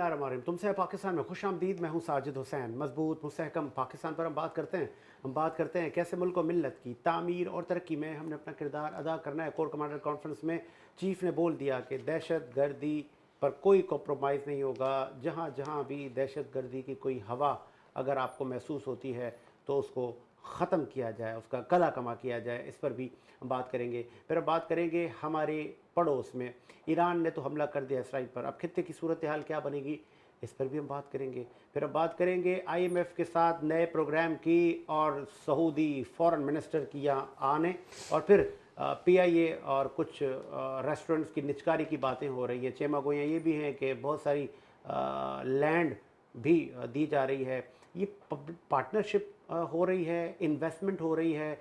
बिस्मिल्लाहिर्रहमानिर्रहीम। तुमसे है पाकिस्तान में खुश आमदीद। मैं हूँ साजिद हुसैन। मजबूत मुस्तहकम पाकिस्तान पर हम बात करते हैं कैसे मुल्क और मिल्लत की तामीर और तरक्की में हमने अपना किरदार अदा करना है। कोर कमांडर कॉन्फ्रेंस में चीफ ने बोल दिया कि दहशत गर्दी पर कोई कॉम्प्रोमाइज़ नहीं होगा। जहाँ जहाँ भी दहशत गर्दी की कोई हवा अगर आपको महसूस होती है तो उसको ख़त्म किया जाए, उसका कला कमा किया जाए। इस पर भी हम बात करेंगे। फिर हम बात करेंगे हमारे पड़ोस में ईरान ने तो हमला कर दिया इसराइल पर, अब खित्ते की सूरत हाल क्या बनेगी, इस पर भी हम बात करेंगे। फिर हम बात करेंगे IMF के साथ नए प्रोग्राम की और सऊदी फॉरेन मिनिस्टर की यहाँ आने, और फिर PIA और कुछ रेस्टोरेंट्स की निचकारी की बातें हो रही है। चेमा गोयाँ ये भी हैं कि बहुत सारी लैंड भी दी जा रही है। ये पार्टनरशिप हो रही है, इन्वेस्टमेंट हो रही है,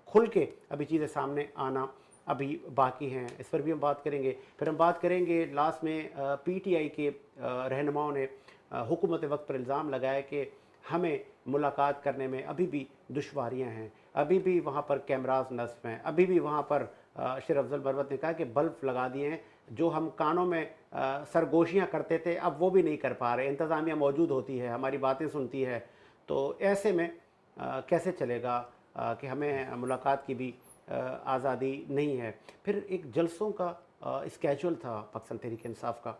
खुल के अभी चीज़ें सामने आना अभी बाकी हैं। इस पर भी हम बात करेंगे। फिर हम बात करेंगे लास्ट में PTI के रहनुमाओं ने हुकूमत वक्त पर इल्ज़ाम लगाया कि हमें मुलाकात करने में अभी भी दुश्वारियां हैं, अभी भी वहाँ पर कैमरास नस्ब हैं, अभी भी वहाँ पर शेर अफजल बरवत ने कहा कि बल्ब लगा दिए हैं, जो हम कानों में सरगोशियाँ करते थे अब वो भी नहीं कर पा रहे। इंतज़ामिया मौजूद होती है, हमारी बातें सुनती है, तो ऐसे में कैसे चलेगा कि हमें मुलाकात की भी आज़ादी नहीं है। फिर एक जलसों का स्केजुअल था पाकिस्तान तहरीक इंसाफ का,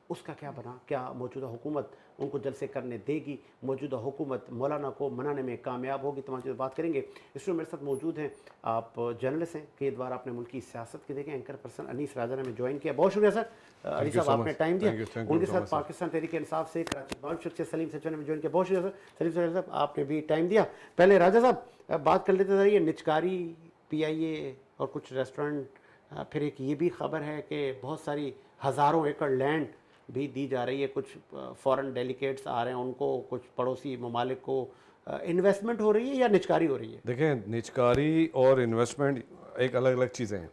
उसका क्या बना, क्या मौजूदा हुकूमत उनको जलसे करने देगी, मौजूदा हुकूमत मौलाना को मनाने में कामयाब होगी, तमाम चीज़ें बात करेंगे। इसमें मेरे साथ मौजूद हैं, आप जर्नलिस्ट हैं, कई बार आपने मुल्क की सियासत की देखें, एंकर पर्सन अनीस राजा ने हमें ज्वाइन किया, बहुत शुक्रिया सर। अली साहब आपने टाइम दिया। उनके साथ पाकिस्तान तहरीक इंसाफ से कराची बावजूद से सलीम सचन ने ज्वाइन किया, बहुत शुक्रिया सर। सलीम सचन साहब आपने भी टाइम दिया। पहले राजा साहब बात कर लेते थे, ये निचकारी PIA और कुछ रेस्टोरेंट, फिर एक ये भी खबर है कि बहुत सारी हज़ारों एकड़ लैंड भी दी जा रही है, कुछ फॉरेन डेलीगेट्स आ रहे हैं उनको, कुछ पड़ोसी ममालिक को इन्वेस्टमेंट हो रही है या निचकारी हो रही है? देखें, निचकारी और इन्वेस्टमेंट एक अलग अलग चीज़ें हैं।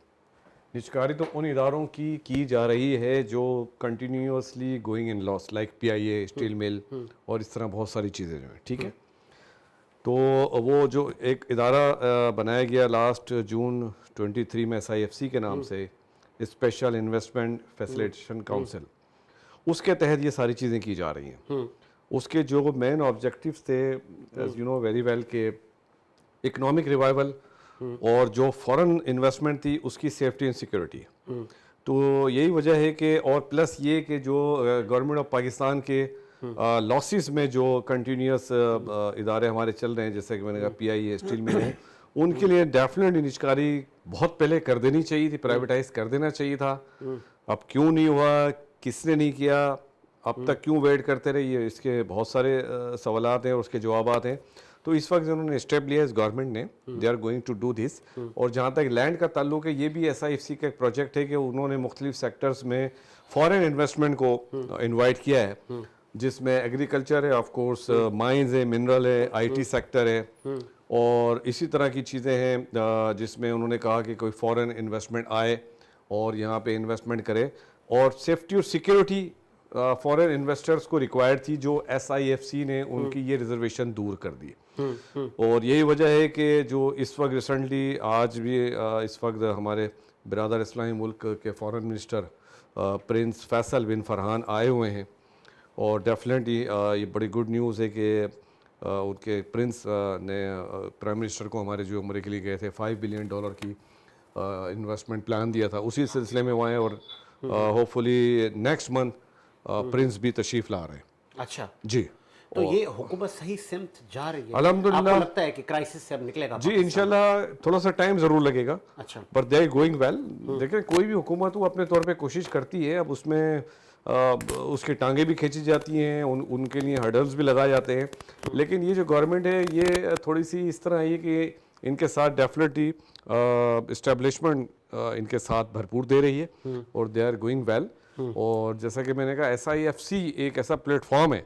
निचकारी तो उन इदारों की जा रही है जो continuously going in loss, like PIA, steel mill और इस तरह बहुत सारी चीज़ें जो हैं, ठीक है। तो वो जो एक इदारा बनाया गया लास्ट जून 23 में SIFC के नाम से, स्पेशल इन्वेस्टमेंट फैसिलिटेशन काउंसिल, उसके तहत ये सारी चीज़ें की जा रही हैं। उसके जो मेन ऑब्जेक्टिव्स थे, as you know very well, के इकोनॉमिक रिवाइवल और जो फॉरेन इन्वेस्टमेंट थी उसकी सेफ्टी एंड सिक्योरिटी। तो यही वजह है कि, और प्लस ये कि जो गवर्नमेंट ऑफ पाकिस्तान के लॉसेस में जो कंटिन्यूस इदारे हमारे चल रहे हैं, जैसे कि मैंने कहा PIA, स्टील मिल है, उनके लिए डेफिनेटली निचकारी बहुत पहले कर देनी चाहिए थी, प्राइवेटाइज कर देना चाहिए था। अब क्यों नहीं हुआ, किसने नहीं किया, अब तक क्यों वेट करते रहे, ये इसके बहुत सारे सवालात हैं और उसके जवाबात हैं। तो इस वक्त उन्होंने स्टेप लिया इस गवर्नमेंट ने, they are going to do this. और जहाँ तक लैंड का ताल्लुक है, ये भी SIFC का एक प्रोजेक्ट है कि उन्होंने मुख्तलिफ सेक्टर्स में फॉरेन इन्वेस्टमेंट को इन्वाइट किया है, जिसमें एग्रीकल्चर है, ऑफ कोर्स माइंस है, मिनरल है, IT सेक्टर है, और इसी तरह की चीज़ें हैं जिसमें उन्होंने कहा कि कोई फॉरेन इन्वेस्टमेंट आए और यहाँ पे इन्वेस्टमेंट करे। और सेफ्टी और सिक्योरिटी फॉरेन इन्वेस्टर्स को रिक्वायर्ड थी, जो SIFC ने उनकी ये रिजर्वेशन दूर कर दी। और यही वजह है कि जो इस वक्त रिसेंटली आज भी इस वक्त हमारे बिरादर इस्लामी मुल्क के फॉरेन मिनिस्टर प्रिंस फैसल बिन फरहान आए हुए हैं, और डेफिनेटली ये बड़ी गुड न्यूज़ है कि उनके प्रिंस ने प्राइम मिनिस्टर को हमारे जो उम्र के लिए गए थे $5 बिलियन की इन्वेस्टमेंट प्लान दिया था, उसी सिलसिले में वो आए, और होपफुली नेक्स्ट मंथ प्रिंस भी तशरीफ़ ला रहे हैं। अच्छा जी, तो ये हुकूमत सही सिमत जा रही है, अल्हम्दुलिल्लाह। आपको लगता है कि क्राइसिस से अब निकलेगा जी, इंशाल्लाह थोड़ा सा टाइम ज़रूर लगेगा, अच्छा, पर दे आर गोइंग वेल। देखें, कोई भी हुकूमत वो अपने तौर पे कोशिश करती है, अब उसमें उसकी टांगें भी खींची जाती हैं, उनके लिए हर्डल्स भी लगाए जाते हैं, लेकिन ये जो गवर्नमेंट है ये थोड़ी सी इस तरह है कि इनके साथ डेफिनेटली इस्टेब्लिशमेंट इनके साथ भरपूर दे रही है, और दे आर गोइंग वेल। और जैसा कि मैंने कहा, SIFC एक ऐसा प्लेटफॉर्म है,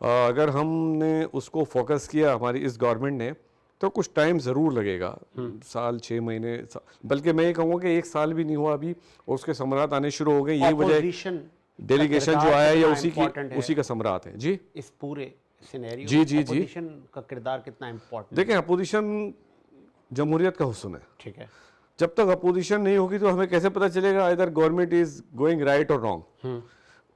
अगर हमने उसको फोकस किया हमारी इस गवर्नमेंट ने, तो कुछ टाइम ज़रूर लगेगा, साल 6 महीने, बल्कि मैं ये कहूँगा कि 1 साल भी नहीं हुआ अभी, और उसके समरात आने शुरू हो गए। यही वजह डेलीगेशन जो आया है या उसी का समरात है। जी, इस पूरे सिनेरियो जी जी जी अपोजिशन का किरदार कितना इम्पोर्टेंट? देखें, अपोजिशन जमहूरियत का हुस्न है। ठीक है, जब तक अपोजिशन नहीं होगी तो हमें कैसे पता चलेगा इधर गवर्नमेंट इज गोइंग राइट और रॉन्ग।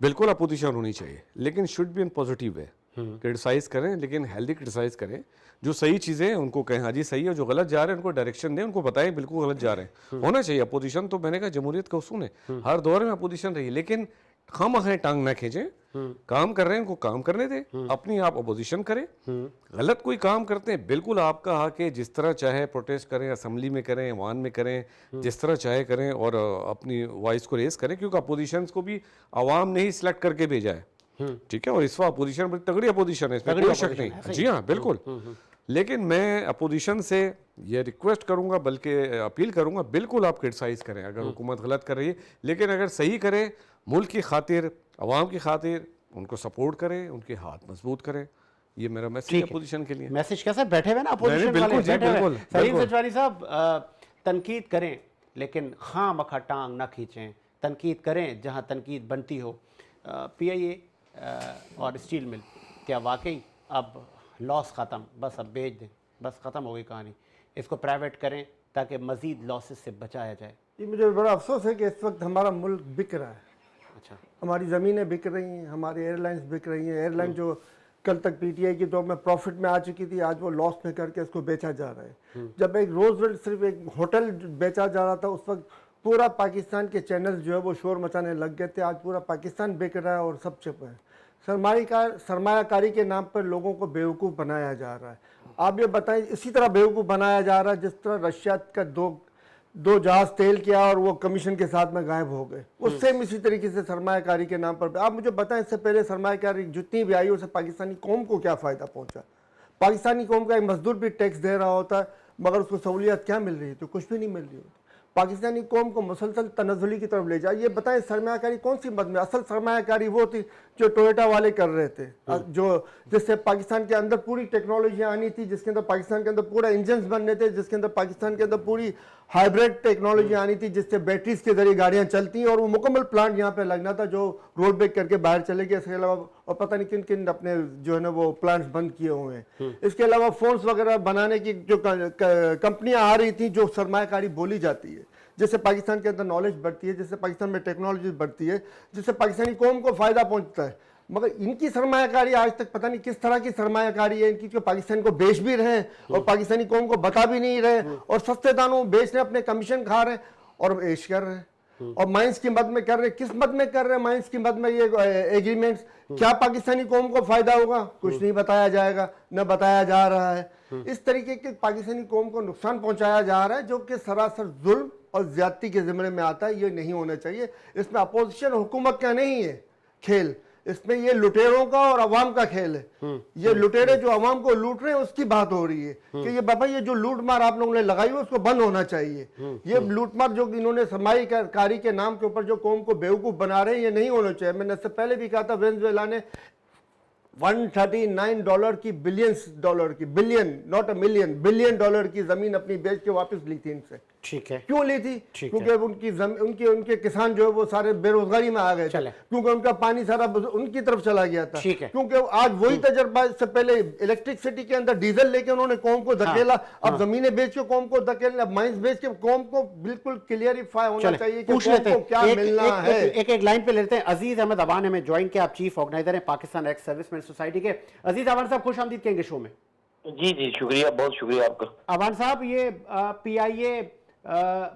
بالکل اپوزیشن ہونی چاہیے, لیکن should be in positive way. Criticize کریں لیکن ہیلدی کرٹیسائز کریں. جو صحیح چیزیں ہیں ان کو کہیں ہاں جی صحیح ہے, جو غلط جا رہے ہیں ان کو ڈائریکشن دیں, ان کو بتائیں بالکل غلط جا رہے ہیں. ہونا چاہیے اپوزیشن, تو میں نے کہا جمہوریت کا اصول ہے, ہر دور میں اپوزیشن رہی, لیکن خواہ ٹانگ نہ کھینچیں. کام کر رہے ہیں ان کو کام کرنے دیں, اپنی آپ اپوزیشن کریں. غلط کوئی کام کرتے ہیں بالکل آپ کا حق ہے, جس طرح چاہے پروٹیسٹ کریں, اسمبلی میں کریں, ایوان میں کریں, جس طرح چاہے کریں, اور اپنی وائس کو ریز کریں, کیونکہ اپوزیشنس کو بھی عوام نے ہی سلیکٹ کر کے بھیجا ہے. ٹھیک ہے, اور اس وقت اپوزیشن بڑی تگڑی اپوزیشن ہے, اس میں کوئی شک نہیں. جی ہاں بالکل. لیکن میں اپوزیشن سے یہ ریکویسٹ کروں گا, بلکہ اپیل کروں گا, بالکل آپ کرٹیسائز کریں اگر حکومت غلط کر رہی ہے, لیکن اگر صحیح کرے, ملک کی خاطر, عوام کی خاطر, ان کو سپورٹ کریں, ان کے ہاتھ مضبوط کریں. یہ میرا میسج ہے اپوزیشن کے لیے. میسج کیسا بیٹھے ہوئے نا اپوزیشن والے, بیٹھے ہوئے. سلیم سچوانی صاحب, تنقید کریں لیکن خواہ مخواہ ٹانگ نہ کھینچیں, تنقید کریں جہاں تنقید بنتی ہو. پی آئی اے اور اسٹیل مل, کیا واقعی اب لاس ختم, بس اب بیچ دیں, بس ختم ہو گئی کہانی, اس کو پرائیویٹ کریں تاکہ مزید لاسز سے بچایا جائے؟ یہ مجھے بڑا افسوس ہے کہ اس وقت ہمارا ملک بک رہا ہے. اچھا, ہماری زمینیں بک رہی ہیں, ہماری ایئر لائنس بک رہی ہیں. ایئر لائن جو کل تک پی ٹی آئی کی دور میں پروفٹ میں آ چکی تھی, آج وہ لاس میں کر کے اس کو بیچا جا رہا ہے. جب ایک روز ویلڈ صرف ایک ہوٹل بیچا جا رہا تھا, اس وقت پورا پاکستان کے چینل جو ہے وہ شور مچانے لگ گئے تھے. آج پورا پاکستان بک رہا ہے اور سب چپ ہے. سرمایہ کاری کے نام پر لوگوں کو بیوقوف بنایا جا رہا ہے. آپ یہ بتائیں, اسی طرح بیوقوف بنایا جا رہا ہے جس طرح رشیا کا دو جہاز تیل کیا اور وہ کمیشن کے ساتھ میں غائب ہو گئے, اس سے اسی طریقے سے سرمایہ کاری کے نام پر. آپ مجھے بتائیں, اس سے پہلے سرمایہ کاری جتنی بھی آئی اس سے پاکستانی قوم کو کیا فائدہ پہنچا؟ پاکستانی قوم کا ایک مزدور بھی ٹیکس دے رہا ہوتا ہے, مگر اس کو سہولیات کیا مل رہی ہے؟ تو کچھ بھی نہیں مل رہی ہوتی. پاکستانی قوم کو مسلسل تنزلی کی طرف لے جائے. یہ بتائیں سرمایہ کاری کون سی مد میں؟ اصل سرمایہ کاری وہ تھی جو ٹویوٹا والے کر رہے تھے, جس سے پاکستان کے اندر پوری ٹیکنالوجیاں آنی تھی, جس کے اندر پاکستان کے اندر پورا انجنز بننے تھے, جس کے اندر پاکستان کے اندر پوری ہائیبریڈ ٹیکنالوجی آنی تھی, جس سے بیٹریز کے ذریعے گاڑیاں چلتی ہیں, اور وہ مکمل پلانٹ یہاں پہ لگنا تھا جو رول بیک کر کے باہر چلے گئے. اس کے علاوہ اور پتہ نہیں کن کن اپنے جو ہے نا وہ پلانٹس بند کیے ہوئے ہیں. اس کے علاوہ فونس وغیرہ بنانے کی جو کمپنیاں آ رہی تھیں, جو سرمایہ کاری بولی جاتی ہے, جس سے پاکستان کے اندر نالج بڑھتی ہے, جس سے پاکستان میں ٹیکنالوجی بڑھتی ہے, جس سے پاکستانی قوم کو فائدہ پہنچتا ہے. مگر ان کی سرمایہ کاری آج تک پتہ نہیں کس طرح کی سرمایہ کاری ہے ان کی, جو پاکستان کو بیچ بھی رہے ہیں اور پاکستانی قوم کو بتا بھی نہیں رہے, اور سستے دانوں بیچ رہے, اپنے کمیشن کھا رہے ہیں اور عیش کر رہے ہیں, اور مائنس کی مد میں کر رہے ہیں. کس مد میں کر رہے ہیں مائنس کی مد میں یہ ایگریمنٹس؟ کیا پاکستانی قوم کو فائدہ ہوگا؟ کچھ نہیں بتایا جائے گا, نہ بتایا جا رہا ہے. اس طریقے کے پاکستانی قوم کو نقصان پہنچایا جا رہا ہے, جو کہ سراسر ظلم اور زیادتی کے زمرے میں آتا ہے. یہ نہیں ہونا چاہیے. اس میں اپوزیشن حکومت کا نہیں ہے کھیل, اس میں یہ لٹیروں کا اور عوام کا کھیل ہے. یہ لٹیرے جو عوام کو لوٹ رہے ہیں اس کی بات ہو رہی ہے کہ یہ بابا یہ جو لوٹ مار آپ لوگوں نے لگائی ہوئی اس کو بند ہونا چاہیے. یہ لوٹ مار جو انہوں نے سرمایہ کاری کے نام کے اوپر جو قوم کو بیوقوف بنا رہے ہیں, یہ نہیں ہونا چاہیے. میں نے اس سے پہلے بھی کہا تھا, وینزویلا نے $139 کی $1 بلین ناٹ اے ملین, $1 کی زمین اپنی بیچ کے واپس لی تھی ان سے. ٹھیک ہے, کیوں لی تھی؟ کیونکہ ان کے کسان جو ہے وہ سارے بے روزگاری میں آ گئے تھے, کیونکہ ان کا پانی سارا ان کی طرف چلا گیا تھا. کیونکہ آج وہی تجربہ, اس سے پہلے الیکٹرکسٹی کے اندر ڈیزل لے کے انہوں نے قوم کو دھکیلا, اب زمینیں بیچ کے قوم کو دھکیلا, اب مائنز بیچ کے قوم کو بالکل کلیئریفائی ہونا چاہیے کہ قوم کو کیا ملنا ہے. ایک لائن پہ لیتے ہیں. عزیز احمد اوان ہمیں جوائن کیا, آپ چیف آرگنائزر ہیں پاکستان ایکس سروس مین سوسائٹی کے. عزیز اوان صاحب خوش آمدید کہیں گے شو میں. جی شکریہ, بہت شکریہ آپ کا. اوان صاحب, یہ پی آئی اے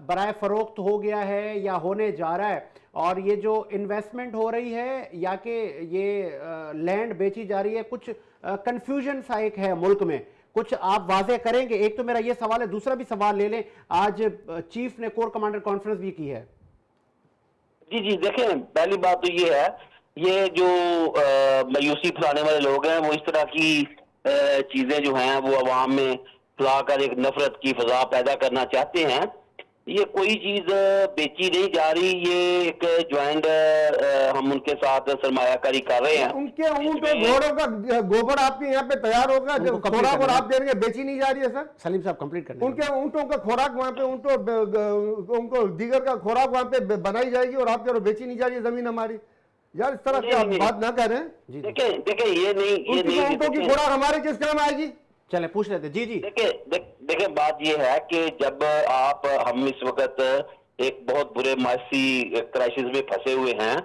برائے فروخت ہو گیا ہے یا ہونے جا رہا ہے, اور یہ جو انویسٹمنٹ ہو رہی ہے یا کہ یہ لینڈ بیچی جا رہی ہے, کچھ کنفیوژن سا ایک ہے ملک میں, کچھ آپ واضح کریں گے؟ ایک تو میرا یہ سوال ہے, دوسرا بھی سوال لے لیں, آج چیف نے کور کمانڈر کانفرنس بھی کی ہے. جی دیکھیں, پہلی بات تو یہ ہے, یہ جو مایوسی پھیلانے والے لوگ ہیں وہ اس طرح کی چیزیں جو ہیں وہ عوام میں پھیلا کر ایک نفرت کی فضا پیدا کرنا چاہتے ہیں. یہ کوئی چیز بیچی نہیں جا رہی, یہ ایک جوائنٹ ہم ان کے ساتھ سرمایہ کاری کر رہے ہیں. ان کے اونٹ اور گھوڑوں کا گوبر آپ کے یہاں پہ تیار ہوگا, خوراک اور آپ دیں گے, بیچی نہیں جا رہی ہے. سر سلیم صاحب کمپلیٹ کریں. ان کے اونٹوں کا خوراک وہاں پہ, ان کو دیگر کا خوراک وہاں پہ بنائی جائے گی, اور آپ کے بیچی نہیں جا رہی ہے زمین ہماری. یار اس طرح کی آپ بات نہ کریں. دیکھیں یہ نہیں, اونٹوں کی خوراک ہمارے کس کام آئے گی؟ چلیں پوچھ لیتے. جی دیکھیں بات یہ ہے کہ جب ہم اس وقت ایک بہت برے معاشی کرائسس میں پھنسے ہوئے ہیں,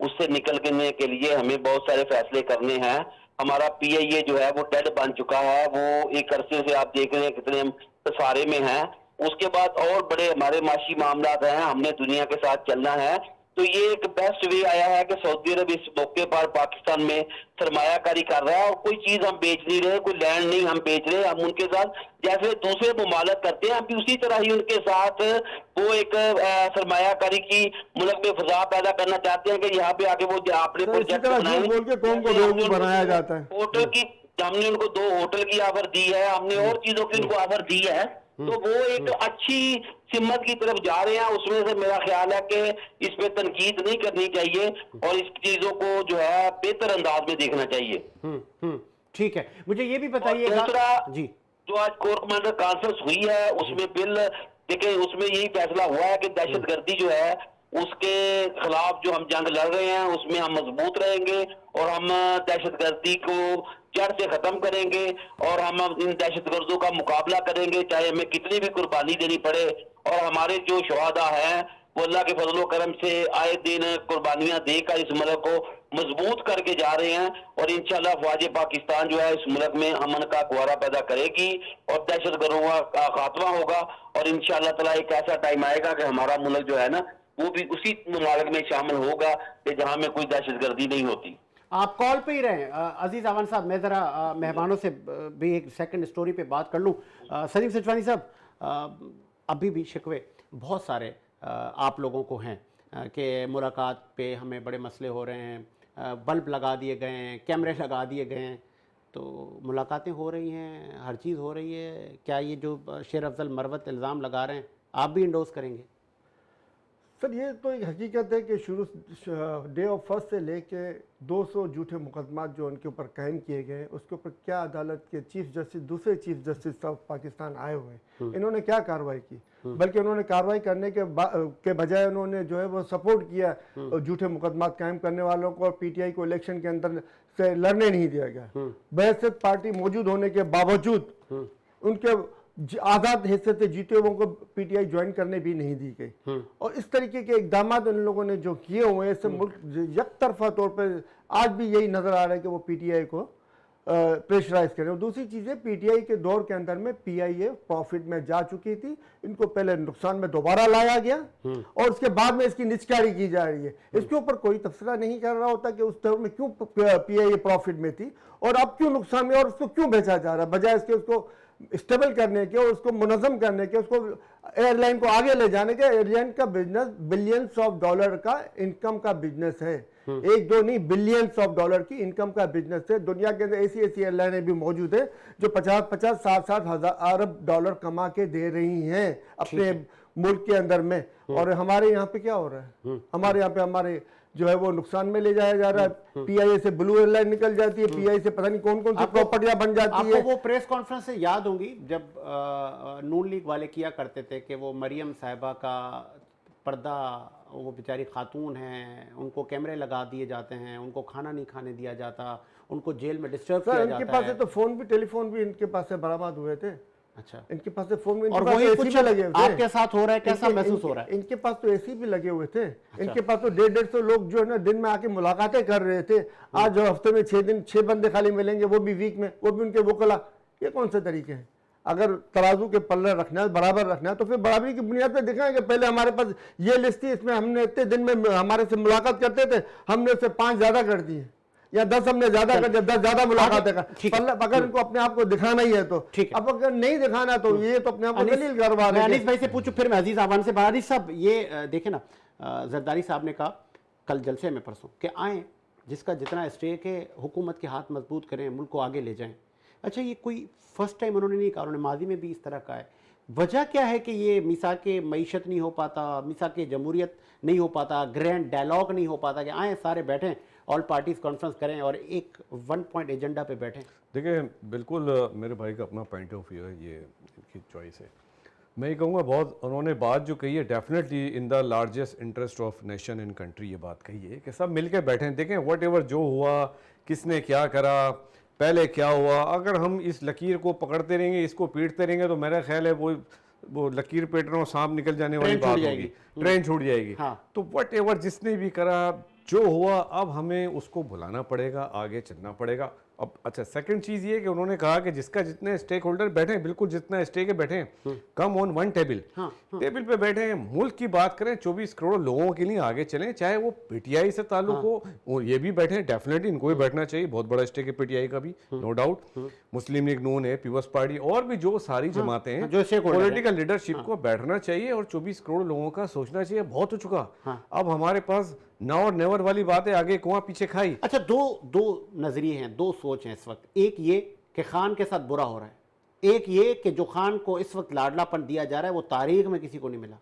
اس سے نکلنے کے لیے ہمیں بہت سارے فیصلے کرنے ہیں. ہمارا پی آئی اے جو ہے وہ ڈیڈ بن چکا ہے, وہ ایک عرصے سے آپ دیکھ رہے ہیں کتنے ہم خسارے میں ہیں. اس کے بعد اور بڑے ہمارے معاشی معاملات ہیں, ہم نے دنیا کے ساتھ چلنا ہے. تو یہ ایک بیسٹ وے آیا ہے کہ سعودی عرب اس موقع پر پاکستان میں سرمایہ کاری کر رہا ہے, اور کوئی چیز ہم بیچ نہیں رہے, کوئی لینڈ نہیں ہم بیچ رہے. ہم ان کے ساتھ جیسے دوسرے ممالک کرتے ہیں, ہم بھی اسی طرح ہی ان کے ساتھ وہ ایک سرمایہ کاری کی ملک میں فضا پیدا کرنا چاہتے ہیں کہ یہاں پہ آ کے وہ اپنے اسی پروجیکٹ طرح بنائیں. جھوٹ بول کے قوم کو بیوقوف بنایا جاتا ہے. ہوٹل کی ہم نے ان کو 2 ہوٹل کی آفر دی ہے, ہم نے اور چیزوں کی ان کو آفر دی ہے. تو وہ ایک اچھی سمت کی طرف جا رہے ہیں. اس میں سے میرا خیال ہے کہ اس پہ تنقید نہیں کرنی چاہیے اور اس چیزوں کو جو ہے بہتر انداز میں دیکھنا چاہیے. ٹھیک ہے, مجھے یہ بھی بتائیے گا. دوسرا جی, جو آج کور کمانڈر کانفرنس ہوئی ہے اس میں بل دیکھیں, اس میں یہی فیصلہ ہوا ہے کہ دہشت گردی جو ہے اس کے خلاف جو ہم جنگ لڑ رہے ہیں اس میں ہم مضبوط رہیں گے, اور ہم دہشت گردی کو جڑ سے ختم کریں گے, اور ہم ان دہشت گردوں کا مقابلہ کریں گے چاہے ہمیں کتنی بھی قربانی دینی پڑے. اور ہمارے جو شہداء ہیں وہ اللہ کے فضل و کرم سے آئے دن قربانیاں دے کر اس ملک کو مضبوط کر کے جا رہے ہیں, اور انشاءاللہ فوج پاکستان جو ہے اس ملک میں امن کا گہوارہ پیدا کرے گی اور دہشت گردوں کا خاتمہ ہوگا. اور انشاءاللہ تعالیٰ ایک ایسا ٹائم آئے گا کہ ہمارا ملک جو ہے نا وہ بھی اسی ممالک میں شامل ہوگا کہ جہاں میں کوئی دہشت گردی نہیں ہوتی. آپ کال پہ ہی رہیں. عزیز اعوان صاحب, میں ذرا مہمانوں سے بھی ایک سیکنڈ سٹوری پہ بات کر لوں. سلیم سچوانی صاحب, ابھی بھی شکوے بہت سارے آپ لوگوں کو ہیں کہ ملاقات پہ ہمیں بڑے مسئلے ہو رہے ہیں, بلب لگا دیے گئے ہیں, کیمرے لگا دیے گئے ہیں, تو ملاقاتیں ہو رہی ہیں, ہر چیز ہو رہی ہے. کیا یہ جو شیر افضل مروت الزام لگا رہے ہیں آپ بھی انڈوز کریں گے؟ سر یہ تو ایک حقیقت ہے کہ شروع ڈے آف فرسٹ سے لے کے 200 جھوٹے مقدمات جو ان کے اوپر قائم کیے گئے, اس کے اوپر کیا عدالت کے چیف جسٹس, دوسرے چیف جسٹس آف پاکستان آئے ہوئے ہیں, انہوں نے کیا کارروائی کی؟ بلکہ انہوں نے کارروائی کرنے کے بجائے انہوں نے جو ہے وہ سپورٹ کیا جھوٹے مقدمات قائم کرنے والوں کو, اور پی ٹی آئی کو الیکشن کے اندر سے لڑنے نہیں دیا گیا. بحثیت پارٹی موجود ہونے کے باوجود ان کے آزاد حیثیت سے جیتے ہوئے کو پی ٹی آئی جوائن کرنے بھی نہیں دی گئی. اور اس طریقے کے اقدامات ان لوگوں نے جو کیے ہوئے ہیں, اس سے ملک یک طرفہ طور پہ آج بھی یہی نظر آ رہا ہے کہ وہ پی ٹی آئی کو پریشرائز کریں. اور دوسری چیز ہے, پی ٹی آئی کے دور کے اندر میں پی آئی اے پروفٹ میں جا چکی تھی, ان کو پہلے نقصان میں دوبارہ لایا گیا اور اس کے بعد میں اس کی نچکاری کی جا رہی ہے. اس کے اوپر کوئی تبصرہ نہیں کر رہا ہوتا کہ اس دور میں کیوں پی آئی اے پروفٹ میں تھی اور اب کیوں نقصان میں, اور اس کو کیوں بیچا جا رہا ہے, بجائے اس کے اس کو اسٹیبل کرنے کے اور اس کو منظم کرنے کے, اس کو ایئر لائن کو آگے لے جانے کے. ایئر لائن کا بزنس بلینس آف ڈالر کا انکم کا بزنس ہے, 1-2 نہیں, بلینس آف ڈالر کی انکم کا بزنس ہے. دنیا کے اندر ایسی ایئر لائنیں بھی موجود ہیں جو 50-60 ہزار ارب ڈالر کما کے دے رہی ہیں اپنے ملک کے اندر میں. اور ہمارے یہاں پہ کیا ہو رہا ہے, ہمارے یہاں پہ ہمارے جو ہے وہ نقصان میں لے جایا جا رہا ہے. پی آئی اے سے بلو ایئر لائن نکل جاتی ہے, پی آئی سے پتہ نہیں کون کون سی پراپرٹیاں بن جاتی ہے. آپ کو وہ پریس کانفرنس سے یاد ہوں گی جب نون لیگ والے کیا کرتے تھے کہ وہ مریم صاحبہ کا پردہ, وہ بیچاری خاتون ہیں, ان کو کیمرے لگا دیے جاتے ہیں, ان کو کھانا نہیں کھانے دیا جاتا, ان کو جیل میں ڈسٹرب کیا جاتا ہے. ان کے پاس تو فون بھی, ٹیلی فون بھی ان کے پاس سے برآمد ہوئے تھے. اچھا, ان کے پاس فون میں, اور وہی کچھ آپ کے ساتھ ہو رہا ہے, کیسا محسوس ہو رہا ہے؟ ان کے پاس تو اے سی بھی لگے ہوئے تھے. ان کے پاس تو 150 لوگ جو ہے نا دن میں آ کے ملاقاتیں کر رہے تھے. آج جو ہفتے میں 6 بندے خالی ملیں گے, وہ بھی ویک میں, وہ بھی ان کے وکلا. یہ کون سے طریقے ہیں؟ اگر ترازو کے پلے رکھنا ہے, برابر رکھنا ہے, تو پھر برابری کی بنیاد پہ دکھائیں کہ پہلے ہمارے پاس یہ لسٹ تھی, اس میں ہم نے اتنے دن میں ہمارے سے ملاقات کرتے تھے, ہم نے اس سے 5 زیادہ کر دی ہیں, یا 10 ہم نے زیادہ کر دیا, 10 زیادہ ملاقاتیں کر. اگر ان کو اپنے آپ کو دکھانا ہی ہے تو, اب اگر نہیں دکھانا تو یہ تو اپنے آپ کو دلیل کروا رہے ہیں. میں انیس بھائی سے پوچھوں, پھر میں عزیز اعوان سے. انیس صاحب, یہ دیکھیں نا, زرداری صاحب نے کہا کل جلسے میں پرسوں کہ آئیں, جس کا جتنا اسٹیک ہے حکومت کے ہاتھ مضبوط کریں, ملک کو آگے لے جائیں. اچھا, یہ کوئی فرسٹ ٹائم انہوں نے نہیں کہا, انہوں نے ماضی میں بھی اس طرح کا ہے. وجہ کیا ہے کہ یہ میثاق معیشت نہیں ہو پاتا, میثاق جمہوریت نہیں ہو پاتا, گرینڈ ڈائلاگ نہیں ہو پاتا کہ آئیں سارے بیٹھیں, آل پارٹیز کانفرنس کریں اور ایک 1 پوائنٹ ایجنڈا پہ بیٹھیں؟ دیکھیں, بالکل میرے بھائی کا اپنا پوائنٹ آف ویو ہے, یہ ان کی چوائس ہے. میں یہ کہوں گا, بہت انہوں نے بات جو کہی ہے definitely in the largest interest of nation in country, یہ بات کہی ہے کہ سب مل کے بیٹھیں. دیکھیں واٹ ایور جو ہوا, کس نے کیا کرا, پہلے کیا ہوا, اگر ہم اس لکیر کو پکڑتے رہیں گے, اس کو پیٹتے رہیں گے, تو میرا خیال ہے وہ لکیر پیٹ رہا ہوں, سانپ نکل جانے والی بات ہوگی, ٹرین چھوٹ جائے گی. تو وٹ ایور جس نے بھی کرا, जो हुआ अब हमें उसको भुलाना पड़ेगा, आगे चलना पड़ेगा। अब अच्छा, सेकंड चीज़ ये कि उन्होंने कहा कि जिसका जितने स्टेक होल्डर बैठे हैं, बिल्कुल जितना स्टेक है बैठे हैं, come on one table, table पे बैठे हैं, मुल्क की बात करें, 24 करोड़ लोगों के लिए आगे चलें, चाहे वो पीटीआई से ताल्लुक हो, वो ये भी बैठे हैं, डेफिनेटली इनको भी बैठना चाहिए, बहुत बड़ा स्टेक है पीटीआई का भी, नो डाउट। मुस्लिम लीग नून है, पीपल्स पार्टी और भी जो सारी जमातें हैं, जो stakeholder हैं। पॉलिटिकल लीडरशिप को बैठना चाहिए और 24 करोड़ लोगों का सोचना चाहिए, बहुत हो चुका। अब हमारे पास नाउ और नेवर वाली बात है, आगे कुआं पीछे खाई। अच्छा, दो नजरिए हैं, दो सोच हैं इस वक्त। एक ये कि खान के साथ बुरा हो रहा है, एक ये कि जो खान को इस वक्त लाडलापन दिया जा रहा है वो तारीख में किसी को नहीं मिला।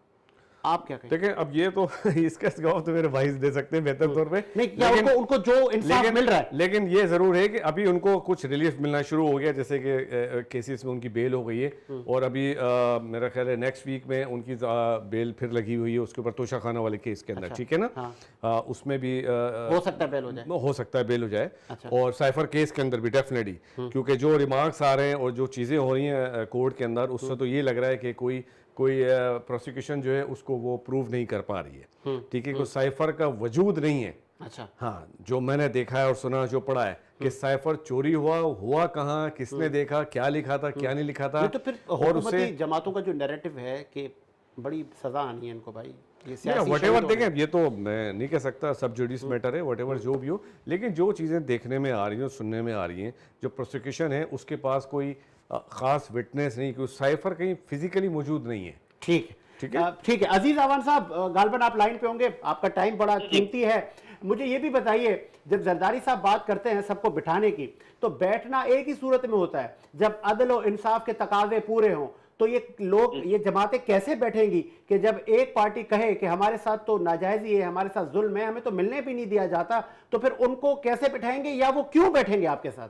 आप क्या कहें? देखें, अब ये तो इसका जवाब तो मेरे भाई दे सकते हैं बेहतर तौर पे। नहीं, क्या उनको जो इंसाफ मिल रहा है? लेकिन ये जरूर है कि अभी उनको कुछ रिलीफ मिलना शुरू हो गया, जैसे कि केसेस में उनकी बेल हो गई है, और अभी मेरा ख्याल है नेक्स्ट वीक में उनकी बेल फिर लगी हुई है उसके ऊपर, तोशा खाना वाले केस के अंदर, ठीक है ना। उसमें भी हो सकता है बेल हो जाए, हो सकता है बेल हो जाए। और साइफर केस के अंदर भी डेफिनेटली, क्योंकि जो रिमार्क्स आ रहे हैं और जो चीज़ें हो रही हैं कोर्ट के अंदर, उससे तो ये लग रहा है कि कोई प्रोसिक्यूशन जो है उसको वो प्रूव नहीं कर पा रही है, ठीक है, कोई साइफर का वजूद नहीं है। अच्छा, हाँ, जो मैंने देखा है और सुना, जो पढ़ा है कि साइफर चोरी हुआ कहाँ, किसने देखा, क्या लिखा था, क्या नहीं लिखा था। तो फिर और उससे जमातों का जो नैरेटिव है कि बड़ी सजा आनी है इनको भाई, व्हाटएवर देखें, ये तो मैं नहीं कह सकता, सब जुडिस मैटर है, व्हाटएवर जो भी हो, लेकिन जो चीज़ें देखने में आ रही हैं, सुनने में आ रही हैं, जो प्रोसिक्यूशन है उसके पास कोई खास विटनेस नहीं, क्योंकि साइफर कहीं फिजिकली मौजूद नहीं है। ठीक है, ठीक है। अजीज आवान साहब, गालबन आप लाइन पे होंगे, आपका टाइम बड़ा कीमती है। मुझे ये भी बताइए, जब जरदारी साहब बात करते हैं सबको बिठाने की, तो बैठना एक ही सूरत में होता है, जब अदल और इंसाफ के तकाजे पूरे हों। तो ये लोग, ये जमातें कैसे बैठेंगी कि जब एक पार्टी कहे कि हमारे साथ तो नाजायजी है, हमारे साथ जुल्म है, हमें तो मिलने भी नहीं दिया जाता, तो फिर उनको कैसे बैठाएंगे, या वो क्यों बैठेंगे आपके साथ?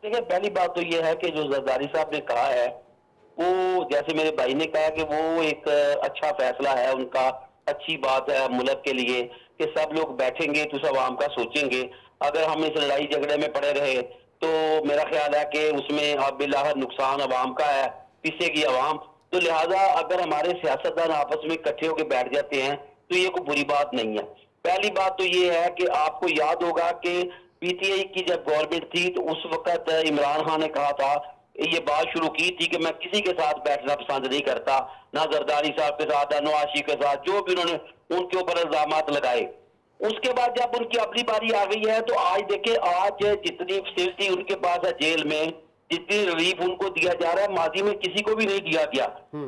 देखिए, पहली बात तो ये है कि जो जरदारी साहब ने कहा है, वो जैसे मेरे भाई ने कहा कि वो एक अच्छा फैसला है उनका, अच्छी बात है मुल्क के लिए कि सब लोग बैठेंगे तो सब आवाम का सोचेंगे। अगर हम इस लड़ाई झगड़े में पड़े रहे तो मेरा ख्याल है कि उसमें अब बिलाहर नुकसान अवाम का है, पिसेगी अवाम। तो लिहाजा अगर हमारे सियासतदान आपस में इकट्ठे होकर बैठ जाते हैं तो ये कोई बुरी बात नहीं है। पहली बात तो ये है कि आपको याद होगा कि पीटीआई की जब गवर्नमेंट थी तो उस वक्त इमरान खान ने कहा था, ये बात शुरू की थी कि मैं किसी के साथ बैठना पसंद नहीं करता, ना जरदारी साहब के साथ, ना नवाशी के साथ, जो भी उन्होंने उनके ऊपर इल्जामात लगाए। उसके बाद जब उनकी अपनी बारी आ गई है तो आज देखे, आज जितनी फैसिलिटी उनके पास है जेल में, जितनी रिलीफ उनको दिया जा रहा है, माजी में किसी को भी नहीं दिया गया।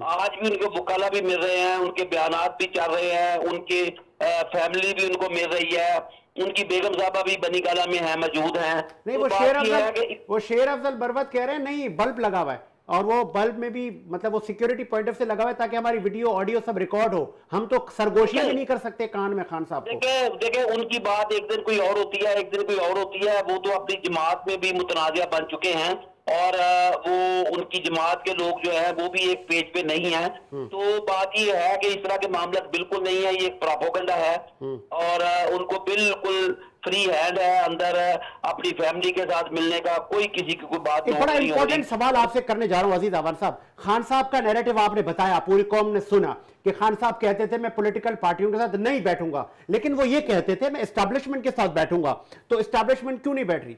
आज भी उनके वकाला भी मिल रहे हैं, उनके बयानात भी चल रहे हैं, उनके फैमिली भी उनको मिल रही है, उनकी बेगम साहबा भी बनी गाला में है, मौजूद हैं। नहीं, तो वो शेर अफजल बरवत कह रहे हैं नहीं, बल्ब लगा हुआ है, और वो बल्ब में भी मतलब वो सिक्योरिटी पॉइंट ऑफ से लगा हुआ है ताकि हमारी वीडियो ऑडियो सब रिकॉर्ड हो, हम तो सरगोशियां भी नहीं कर सकते कान में खान साहब को। देखे उनकी बात एक दिन कोई और होती है, एक दिन कोई और होती है। वो तो अपनी जमात में भी मुतनाज़िया बन चुके हैं, और वो उनकी जमात के लोग जो है वो भी एक पेज पे नहीं है। तो बात ये है कि इस तरह के मामला बिल्कुल नहीं है, ये एक प्रोपेगेंडा है, और उनको बिल्कुल फ्री हैंड है अंदर अपनी फैमिली के साथ मिलने का, कोई किसी की कोई बात एक बड़ा इंपॉर्टेंट सवाल आपसे करने जा रहा हूं अजीज आवान साहब। खान साहब का नैरेटिव आपने बताया, पूरी कौम ने सुना कि खान साहब कहते थे मैं पॉलिटिकल पार्टियों के साथ नहीं बैठूंगा, लेकिन वो ये कहते थे मैं एस्टैब्लिशमेंट के साथ बैठूंगा। तो एस्टैब्लिशमेंट क्यों नहीं बैठ रही?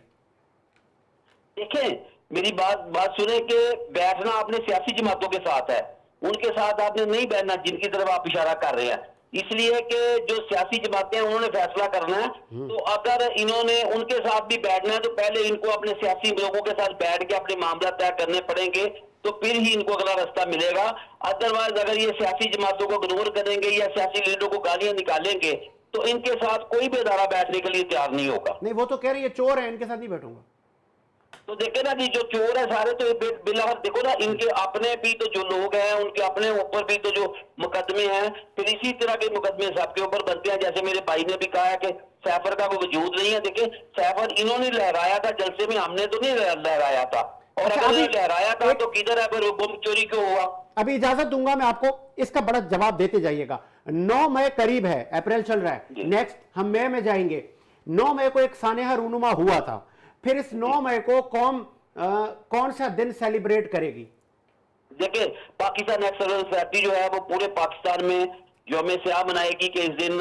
देखें, मेरी बात सुने कि बैठना अपने सियासी जमातों के साथ है, उनके साथ आपने नहीं बैठना जिनकी तरफ आप इशारा कर रहे हैं। इसलिए कि जो सियासी जमातें हैं उन्होंने फैसला करना है, तो अगर इन्होंने उनके साथ भी बैठना है तो पहले इनको अपने सियासी लोगों के साथ बैठ के अपने मामला तय करने पड़ेंगे, तो फिर ही इनको अगला रास्ता मिलेगा। अदरवाइज अगर ये सियासी जमातों को इग्नोर करेंगे या सियासी लीडरों को गालियां निकालेंगे तो इनके साथ कोई भी अदारा बैठने के लिए तैयार नहीं होगा। नहीं, वो तो कह रही है चोर है, इनके साथ नहीं बैठूंगा। तो देखे ना जी, जो चोर है सारे तो बिलाहर देखो ना, इनके अपने भी तो जो लोग हैं उनके अपने ऊपर भी तो जो मुकदमे हैं, फिर इसी तरह के मुकदमे सबके ऊपर बनते हैं। जैसे मेरे भाई ने भी कहा है कि सैफर का कोई वजूद नहीं है। देखे, सैफर इन्होंने लहराया था जलसे में, हमने तो नहीं लहराया था, और अगर लहराया था तो किधर है, फिर बम चोरी क्यों हुआ? अभी इजाजत दूंगा मैं आपको, इसका बड़ा जवाब देते जाइएगा। 9 मई करीब है, अप्रैल चल रहा है, नेक्स्ट हम मई में जाएंगे। 9 मई को एक सानेहा रूनुमा हुआ था, फिर इस 9 मई को कौम कौन सा दिन सेलिब्रेट करेगी? देखिए, पाकिस्तान एक्सलेंस सोसाइटी जो है वो पूरे पाकिस्तान में یوم سیاہ منائے گی کہ اس دن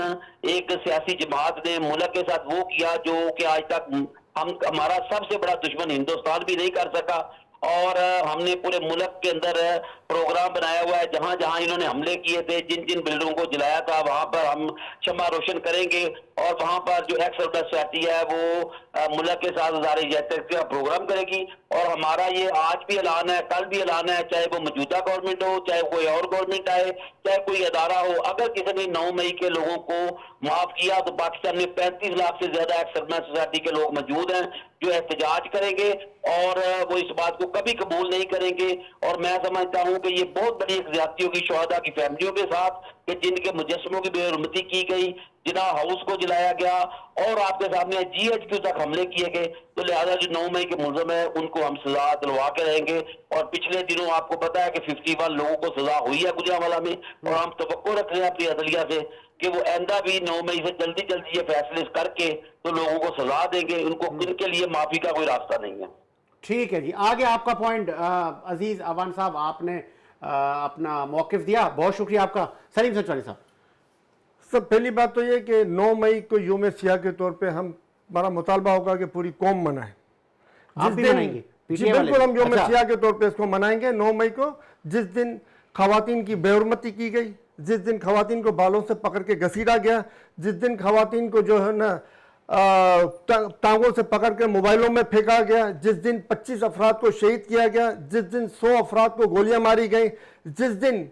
ایک سیاسی جماعت نے ملک کے ساتھ وہ کیا جو کہ آج تک ہمارا سب سے بڑا دشمن ہندوستان بھی نہیں کر سکا، اور ہم نے پورے ملک کے اندر پروگرام بنایا ہوا ہے، جہاں جہاں انہوں نے حملے کیے تھے، جن جن بلڈنگوں کو جلایا تھا، وہاں پر ہم شمع روشن کریں گے، اور وہاں پر جو ایکس سروس سوسائٹی ہے وہ ملک کے ساتھ ہزار اجازت کا پروگرام کرے گی۔ اور ہمارا یہ آج بھی اعلان ہے، کل بھی اعلان ہے، چاہے وہ موجودہ گورنمنٹ ہو، چاہے کوئی اور گورنمنٹ آئے، چاہے کوئی ادارہ ہو، اگر کسی نے 9 مئی کے لوگوں کو معاف کیا تو پاکستان میں 35 لاکھ سے زیادہ ایکس سروس سوسائٹی کے لوگ موجود ہیں جو احتجاج کریں گے، اور وہ اس بات کو کبھی قبول نہیں کریں گے۔ اور میں سمجھتا ہوں کہ یہ بہت بڑی ایک زیادتی ہوگی شہداء کی فیملیوں کے ساتھ کہ جن کے مجسموں کی بے حرمتی کی گئی، جناح ہاؤس کو جلایا گیا، اور آپ کے سامنے جی ایچ کیو تک حملے کیے گئے، تو لہذا جو 9 مئی کے ملزم ہیں ان کو ہم سزا دلوا کے رہیں گے۔ اور پچھلے دنوں آپ کو پتا ہے کہ 51 لوگوں کو سزا ہوئی ہے گجرانوالہ میں، اور ہم توقع رکھ رہے ہیں اپنی عدلیہ سے کہ وہ آئندہ بھی 9 مئی سے جلدی جلدی یہ فیصلے کر کے تو لوگوں کو سزا دیں گے، ان کے لیے معافی کا کوئی راستہ نہیں ہے۔ ٹھیک ہے جی، آگے آپ کا پوائنٹ عزیز اوان صاحب، آپ نے اپنا موقف دیا، بہت شکریہ آپ کا۔ سلیم سچوانی صاحب، سب پہلی بات تو یہ کہ 9 مئی کو یوم سیاہ کے طور پہ ہمارا مطالبہ ہوگا کہ پوری قوم منائے۔ آپ بھی منائیں گے؟ جی بالکل، ہم یوم سیاہ کے طور پہ اس کو منائیں گے 9 مئی کو، جس دن خواتین کی بے حرمتی کی گئی، جس دن خواتین کو بالوں سے پکڑ کے گھسیٹا گیا، جس دن خواتین کو جو ہے نا ٹانگوں سے پکڑ کے موبائلوں میں پھینکا گیا، جس دن 25 افراد کو شہید کیا گیا، جس دن 100 افراد کو گولیاں ماری گئیں، جس دن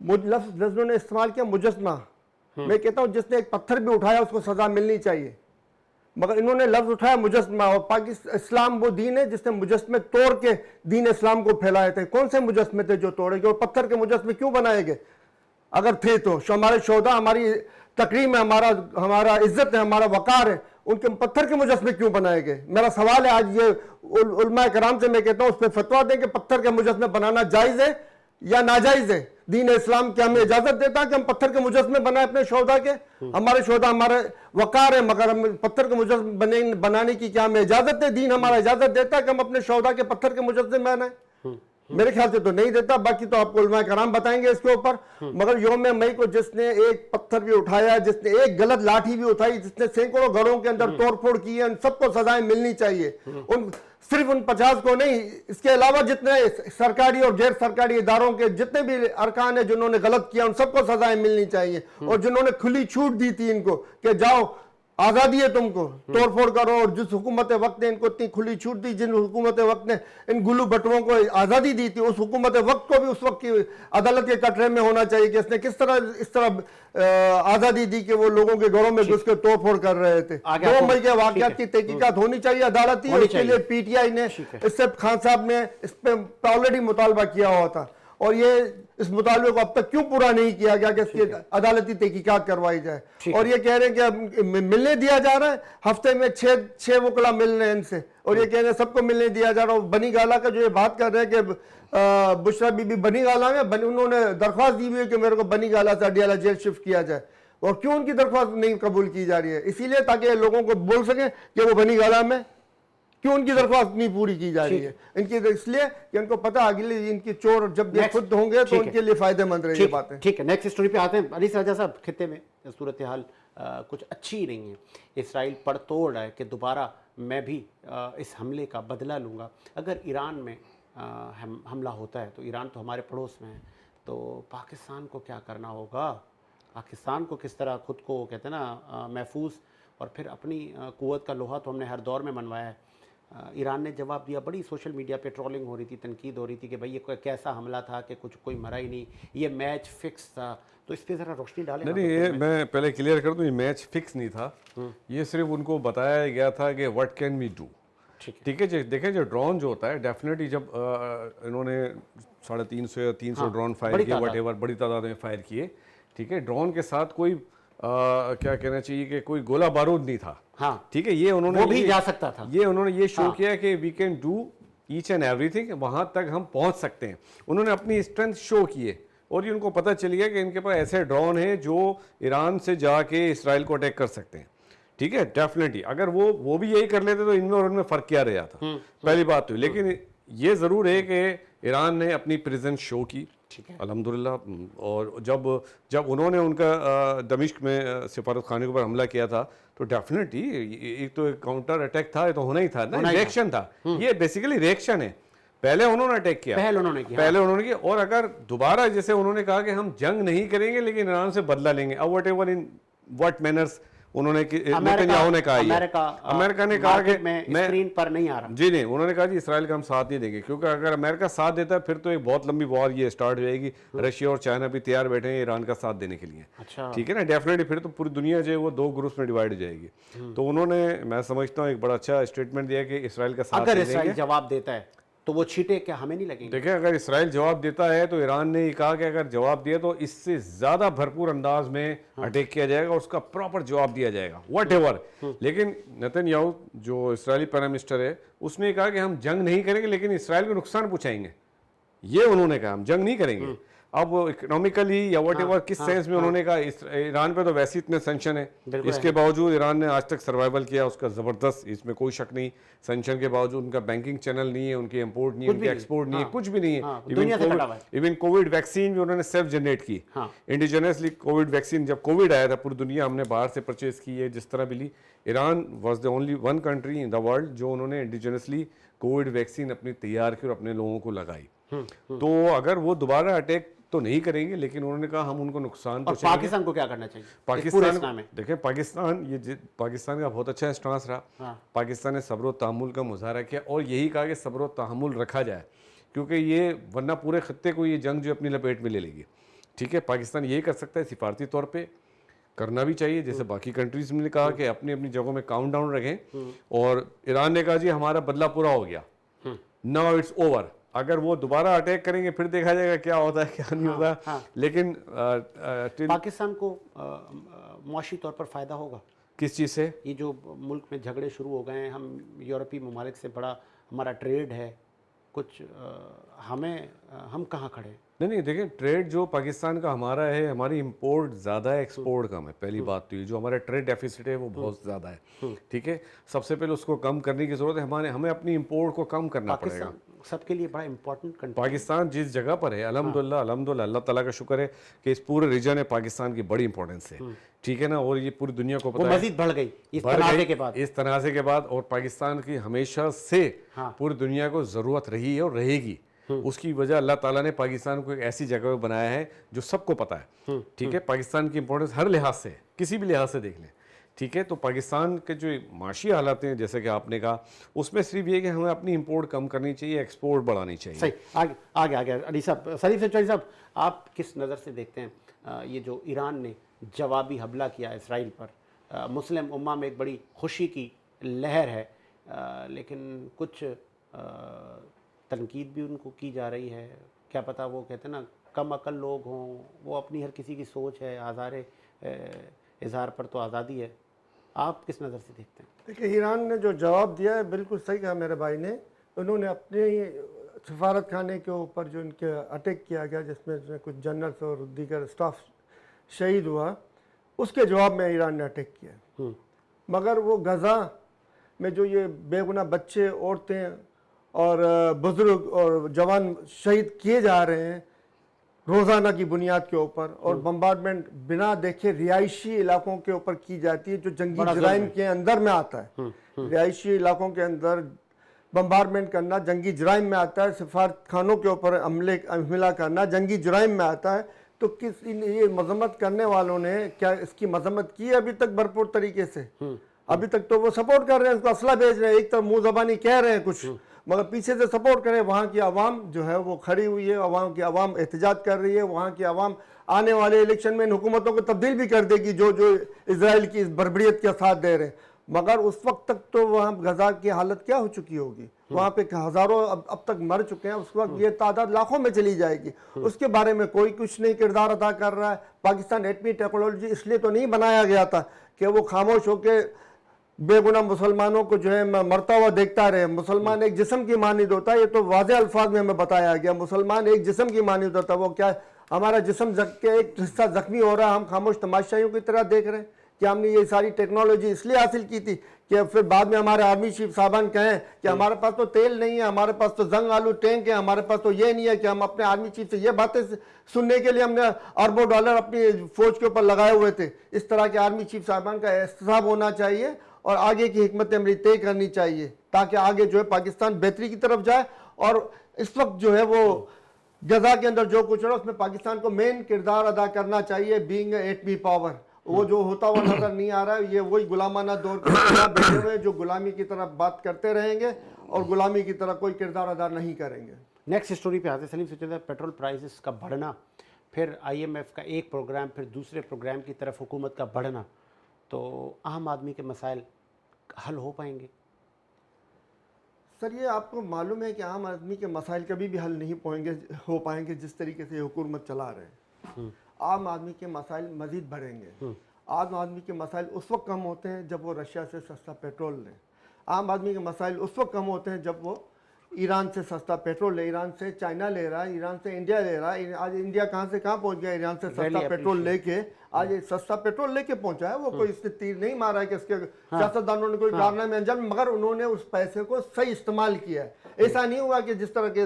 لفظوں نے استعمال کیا مجسمہ، میں کہتا ہوں جس نے ایک پتھر بھی اٹھایا اس کو سزا ملنی چاہیے، مگر انہوں نے لفظ اٹھایا مجسمہ۔ اور پاکستان اسلام وہ دین ہے جس نے مجسمے توڑ کے دین اسلام کو پھیلائے تھے۔ کون سے مجسمے تھے جو توڑے گئے، اور پتھر کے مجسمے کیوں بنائے گئے؟ اگر تھے تو ہمارے شہداء، ہماری تکریم ہے، ہمارا عزت ہے، ہمارا وقار ہے، ان کے پتھر کے مجسمے کیوں بنائے گئے؟ میرا سوال ہے آج یہ علماء کرام سے، میں کہتا ہوں اس پہ فتویٰ دیں کہ پتھر کے مجسمے بنانا جائز ہے یا ناجائز ہے۔ دین اسلام کیا ہمیں اجازت دیتا کہ ہم پتھر کے مجسمے بنائیں اپنے شہداء کے؟ ہمارے شہداء ہمارے وقار ہے، مگر ہم پتھر کے مجسمے بنانے کی کیا ہمیں اجازت ہے؟ دین ہمارا اجازت دیتا ہے کہ ہم اپنے شہداء کے پتھر کے مجسمے بنائیں؟ میرے خیال سے تو نہیں دیتا، باقی تو آپ کو علماء کرام بتائیں گے اس کے اوپر۔ مگر یوم مئی کو جس نے ایک پتھر بھی اٹھایا، جس نے ایک غلط لاٹھی بھی اٹھائی، جس نے سینکڑوں گھروں کے اندر توڑ پھوڑ کی ہے، ان سب کو سزائیں ملنی چاہیے۔ صرف ان 50 کو نہیں، اس کے علاوہ جتنے سرکاری اور غیر سرکاری اداروں کے جتنے بھی ارکان ہیں جنہوں نے غلط کیا، ان سب کو سزائیں ملنی چاہیے۔ اور جنہوں نے کھلی چھوٹ دی تھی ان کو کہ جاؤ آزادی ہے تم کو، توڑ پھوڑ کرو، اور جس حکومت وقت نے ان کو اتنی کھلی چھوٹ دی، جن حکومت وقت نے ان گلو بٹووں کو آزادی دی تھی، اس حکومت وقت کو بھی اس وقت کی عدالت کے کٹرے میں ہونا چاہیے کہ اس نے کس طرح اس طرح آزادی دی کہ وہ لوگوں کے گھروں میں گھس کے توڑ پھوڑ کر رہے تھے۔ 2 مئی کے واقعات کی تحقیقات ہونی چاہیے عدالتی، اس کے لیے پی ٹی آئی نے اس سے خان صاحب نے اس پہ آلریڈی مطالبہ کیا ہوا تھا، اور یہ اس مطالبے کو اب تک کیوں پورا نہیں کیا گیا کہ اس کی عدالتی تحقیقات کروائی جائے؟ اور یہ کہہ رہے ہیں کہ ملنے دیا جا رہا ہے، ہفتے میں 6 وکلا مل رہے ہیں ان سے، اور یہ کہہ رہے ہیں سب کو ملنے دیا جا رہا ہے۔ بنی گالا کا جو یہ بات کر رہے ہیں کہ بشرا بی بی بنی گالا میں، انہوں نے درخواست دی ہوئی ہے کہ میرے کو بنی گالا سے اڈیالہ جیل شفٹ کیا جائے، اور کیوں ان کی درخواست نہیں قبول کی جا رہی ہے؟ اسی لیے تاکہ لوگوں کو بول سکیں کہ وہ بنی گالا میں کیوں ان کی درخواست نہیں پوری کی جا رہی ہے، ان کی اس لیے کہ ان کو پتہ اگلی ان کی چور جب یہ خود ہوں گے تو ان کے لیے فائدہ مند رہے یہ باتیں۔ ٹھیک ہے، نیکسٹ سٹوری پہ آتے ہیں۔ علی راجہ صاحب، خطے میں صورتحال کچھ اچھی نہیں ہے، اسرائیل پڑ توڑ ہے کہ دوبارہ میں بھی اس حملے کا بدلہ لوں گا۔ اگر ایران میں حملہ ہوتا ہے تو ایران تو ہمارے پڑوس میں ہے، تو پاکستان کو کیا کرنا ہوگا؟ پاکستان کو کس طرح خود کو کہتے ہیں نا محفوظ، اور پھر اپنی قوت کا لوہا تو ہم نے ہر دور میں منوایا ہے۔ ایران نے جواب دیا، بڑی سوشل میڈیا پہ ٹرولنگ ہو رہی تھی، تنقید ہو رہی تھی کہ بھئی یہ کیسا حملہ تھا کہ کوئی مرا ہی نہیں، یہ میچ فکس تھا۔ تو اس پہ ذرا روشنی ڈالیں۔ نہیں، یہ میں پہلے کلیئر کر دوں، یہ میچ فکس نہیں تھا، یہ صرف ان کو بتایا گیا تھا کہ واٹ کین وی ڈو۔ ٹھیک ہے جی، دیکھیں جو ڈرون جو ہوتا ہے ڈیفینیٹلی جب انہوں نے 350 یا 300 ڈرون فائر کیے، واٹ ایور، بڑی تعداد میں فائر کیے، ٹھیک ہے، ڈرون کے ساتھ کوئی کیا کہنا چاہیے کہ کوئی گولہ بارود نہیں تھا، ہاں ٹھیک ہے، یہ انہوں نے وہ بھی جا سکتا تھا، یہ انہوں نے یہ شو کیا کہ we can do each and everything, وہاں تک ہم پہنچ سکتے ہیں، انہوں نے اپنی اسٹرینتھ شو کیے، اور یہ ان کو پتہ چل گیا کہ ان کے پاس ایسے ڈرون ہیں جو ایران سے جا کے اسرائیل کو اٹیک کر سکتے ہیں، ٹھیک ہے، ڈیفینیٹلی اگر وہ بھی یہی کر لیتے تو ان میں اور ان میں فرق کیا رہا تھا، پہلی بات تو۔ لیکن یہ ضرور ہے کہ ایران نے اپنی پریزنس شو کی، अल्हम्दुलिल्लाह। और जब उन्होंने उनका दमिश्क में सफारत खाने के ऊपर हमला किया था तो डेफिनेटली एक तो काउंटर अटैक था, ये तो होना ही था ना, रिएक्शन था। ये बेसिकली रिएक्शन है। पहले उन्होंने अटैक किया, पहले उन्होंने किया। और अगर दोबारा जैसे उन्होंने कहा कि हम जंग नहीं करेंगे लेकिन ईरान से बदला लेंगे, अब what ever in what manners उन्होंने नेतन्याहू ने कहा, अमेरिका ने कहा कि मैं स्क्रीन पर नहीं आ रहा। जी नहीं, उन्होंने कहा जी इसराइल का हम साथ नहीं देंगे, क्योंकि अगर अमेरिका साथ देता है फिर तो एक बहुत लंबी वॉर ये स्टार्ट हो जाएगी। रशिया और चाइना भी तैयार बैठे हैं ईरान का साथ देने के लिए। अच्छा, ठीक है ना, डेफिनेटली फिर तो पूरी दुनिया जो है वो 2 ग्रुप्स में डिवाइड हो जाएगी। तो उन्होंने, मैं समझता हूँ, एक बड़ा अच्छा स्टेटमेंट दिया कि इसराइल का साथ अगर इसराइल जवाब देता है तो वो छींटे क्या हमें नहीं लगेंगे? देखें, अगर इसराइल जवाब देता है तो ईरान ने ये कहा कि अगर जवाब दिया तो इससे ज़्यादा भरपूर अंदाज में अटैक किया जाएगा, उसका प्रॉपर जवाब दिया जाएगा वट एवर। लेकिन नेतन्याहू जो इसराइली प्राइम मिनिस्टर है उसने कहा कि हम जंग नहीं करेंगे लेकिन इसराइल को नुकसान पहुँचाएंगे, ये उन्होंने कहा, हम जंग नहीं करेंगे। अब इकोनॉमिकली या वट एवर किस सेंस में उन्होंने कहा, ईरान पे तो वैसे इतने सेंक्शन है, इसके बावजूद ईरान ने आज तक सर्वाइवल किया उसका ज़बरदस्त, इसमें कोई शक नहीं। सेंक्शन के बावजूद उनका बैंकिंग चैनल नहीं है, उनकी इंपोर्ट नहीं है, उनकी एक्सपोर्ट नहीं है, कुछ भी नहीं है। इवन कोविड वैक्सीन भी उन्होंने सेल्फ जनरेट की, इंडिजिनसली कोविड वैक्सीन। जब कोविड आया था पूरी दुनिया हमने बाहर से परचेज की है, जिस तरह भी ली। Iran was the only one country in the world जो उन्होंने इंडिजिनसली कोविड वैक्सीन अपनी तैयार की और अपने लोगों को लगाई। तो अगर वो दोबारा अटैक तो नहीं करेंगे लेकिन उन्होंने कहा हम उनको नुकसान पहुंचाएंगे। पाकिस्तान को क्या करना चाहिए? पाकिस्तान, देखें पाकिस्तान का बहुत अच्छा स्टांस रहा। पाकिस्तान ने सब्र व तहम्मुल का मुजाहरा किया और यही कहा कि सब्र व तहम्मुल रखा जाए, क्योंकि ये वरना पूरे खत्ते को ये जंग जो अपनी लपेट में ले लेगी। ठीक है, पाकिस्तान यही कर सकता है, सिफारती तौर पे करना भी चाहिए, जैसे बाकी कंट्रीज ने कहा कि अपनी अपनी जगहों में काउंट डाउन रखें। और ईरान ने कहा जी हमारा बदला पूरा हो गया, नाउ इट्स ओवर। अगर वो दोबारा अटैक करेंगे फिर देखा जाएगा क्या होता है क्या नहीं होता। लेकिन पाकिस्तान को मुआशी तौर पर फ़ायदा होगा किस चीज़ से? ये जो मुल्क में झगड़े शुरू हो गए हैं, हम यूरोपीय ममालिक से बड़ा हमारा ट्रेड है, कुछ हम कहाँ खड़े हैं? नहीं, देखें, ट्रेड जो पाकिस्तान का हमारा है, हमारी इंपोर्ट ज़्यादा है, एक्सपोर्ट कम है। पहली बात तो ये जो हमारा ट्रेड डेफिसिट है वो बहुत ज़्यादा है। ठीक है, सबसे पहले उसको कम करने की ज़रूरत है। हमें अपनी इंपोर्ट को कम करना पड़ेगा। सबके लिए बड़ा इंपॉर्टेंट कंट्री पाकिस्तान जिस जगह पर है, अल्हम्दुलिल्लाह अल्लाह ताला का शुक्र है कि इस पूरे रीजन में पाकिस्तान की बड़ी इंपॉर्टेंस है। ठीक है ना, और ये पूरी दुनिया को पता है, मजीद बढ़ गई इस तनाज़े के बाद। और पाकिस्तान की हमेशा से पूरी दुनिया को ज़रूरत रही है और रहेगी। उसकी वजह अल्लाह ताला ने पाकिस्तान को एक ऐसी जगह पर बनाया है जो सबको पता है। ठीक है, पाकिस्तान की इंपॉर्टेंस हर लिहाज से, किसी भी लिहाज से देख लें। ठीक है, तो पाकिस्तान के जो माशी हालात हैं जैसे कि आपने कहा, उसमें सिर्फ ये कि हमें अपनी इंपोर्ट कम करनी चाहिए, एक्सपोर्ट बढ़ानी चाहिए। सही, आगे अली साहब, शरीफ चौधरी साहब, आप किस नज़र से देखते हैं ये जो ईरान ने जवाबी हमला किया इसराइल पर? मुस्लिम उम्मा में एक बड़ी खुशी की लहर है, लेकिन कुछ तनकीद भी उनको की जा रही है। क्या पता, वो कहते हैं ना, कम अकल लोग हों, वो अपनी हर किसी की सोच है, आज़ारे इजहार पर तो आज़ादी है। आप किस नज़र से देखते हैं? देखिए, ईरान ने जो जवाब दिया है बिल्कुल सही कहा मेरे भाई ने। उन्होंने अपने सफारत खाने के ऊपर जो इनके अटैक किया गया, जिसमें कुछ जनरल्स और दीगर स्टाफ शहीद हुआ, उसके जवाब में ईरान ने अटैक किया। मगर वो गज़ा में जो ये बेगुनाह बच्चे, औरतें और बुज़ुर्ग और जवान शहीद किए जा रहे हैं रोज़ाना की बुनियाद के ऊपर, और बम्बार्डमेंट बिना देखे रिहायशी इलाकों के ऊपर की जाती है जो जंगी जराइम के अंदर में आता है। रिहायशी इलाकों के अंदर बम्बार्डमेंट करना जंगी जराइम में आता है। सफारत खानों के ऊपर हमला करना जंगी जराइम में आता है। तो ये मजम्मत करने वालों ने क्या इसकी मजम्मत की अभी तक भरपूर तरीके से? अभी तक तो वो सपोर्ट कर रहे हैं, उसको असला भेज रहे हैं, एक तरफ मुँह ज़बानी कह रहे हैं कुछ, मगर पीछे से सपोर्ट करें। वहाँ की आवाम जो है वो खड़ी हुई है, वहाँ की आवाम एहतजाज कर रही है। वहाँ की आवाम आने वाले इलेक्शन में इन हुकूमतों को तब्दील भी कर देगी जो इजराइल की इस बर्बरियत का साथ दे रहे हैं। मगर उस वक्त तक तो वहाँ गजा की हालत क्या हो चुकी होगी? वहाँ पे हज़ारों अब तक मर चुके हैं, उस वक्त ये तादाद लाखों में चली जाएगी। उसके बारे में कोई कुछ नहीं किरदार अदा कर रहा है। पाकिस्तान एटमी टेक्नोलॉजी इसलिए तो नहीं बनाया गया था कि वो खामोश होकर बेगुनाह मुसलमानों को जो है मरता हुआ देखता रहे। मुसलमान एक जिस्म की मानिंद होता है, ये तो वाज़ेह अल्फाज में हमें बताया गया। मुसलमान एक जिस्म की मानिंद होता है। वो क्या, हमारा जिस्म के एक हिस्सा जख्मी हो रहा है, हम खामोश तमाशाइयों की तरह देख रहे हैं? کہ ہم نے یہ ساری ٹیکنالوجی اس لیے حاصل کی تھی کہ پھر بعد میں ہمارے آرمی چیف صاحبان کہیں کہ ہمارے پاس تو تیل نہیں ہے, ہمارے پاس تو زنگ آلو ٹینک ہے, ہمارے پاس تو یہ نہیں ہے, کہ ہم اپنے آرمی چیف سے یہ باتیں سننے کے لیے ہم نے اربوں ڈالر اپنی فوج کے اوپر لگائے ہوئے تھے. اس طرح کے آرمی چیف صاحبان کا احتساب ہونا چاہیے اور آگے کی حکمت عملی طے کرنی چاہیے تاکہ آگے جو ہے پاکستان بہتری کی طرف جائے. اور اس وقت جو ہے وہ غزہ کے اندر جو کچھ ہو رہا ہے اس میں پاکستان کو مین کردار ادا کرنا چاہیے, بینگ اے ایٹمی پاور. وہ جو ہوتا ہوا نظر نہیں آ رہا ہے, یہ وہی غلامانہ دور کے بیٹھے ہوئے جو غلامی کی طرف بات کرتے رہیں گے اور غلامی کی طرح کوئی کردار ادا نہیں کریں گے. نیکسٹ اسٹوری پہ آتے سلیم سے چلتا ہے پیٹرول پرائسز کا بڑھنا, پھر آئی ایم ایف کا ایک پروگرام, پھر دوسرے پروگرام کی طرف حکومت کا بڑھنا, تو عام آدمی کے مسائل حل ہو پائیں گے؟ سر یہ آپ کو معلوم ہے کہ عام آدمی کے مسائل کبھی بھی حل نہیں ہو پائیں گے جس طریقے سے حکومت چلا رہے ہیں. عام آدمی کے مسائل مزید بڑھیں گے. عام آدمی کے مسائل اس وقت کم ہوتے ہیں جب وہ رشیا سے سستا پیٹرول لیں. عام آدمی کے مسائل اس وقت کم ہوتے ہیں جب وہ ایران سے سستا پیٹرول لے, ایران سے چائنا لے رہا ہے, ایران سے انڈیا لے رہا ہے. آج انڈیا کہاں سے کہاں پہنچ گیا, ایران سے سستا پیٹرول لے کے آج سستا پیٹرول لے کے پہنچا ہے. وہ کوئی اس نے تیر نہیں مارا ہے کہ اس کے سیاستدانوں نے کوئی کارنامے انجام, مگر انہوں نے اس پیسے کو صحیح استعمال کیا ہے. ایسا نہیں ہوا کہ جس طرح کے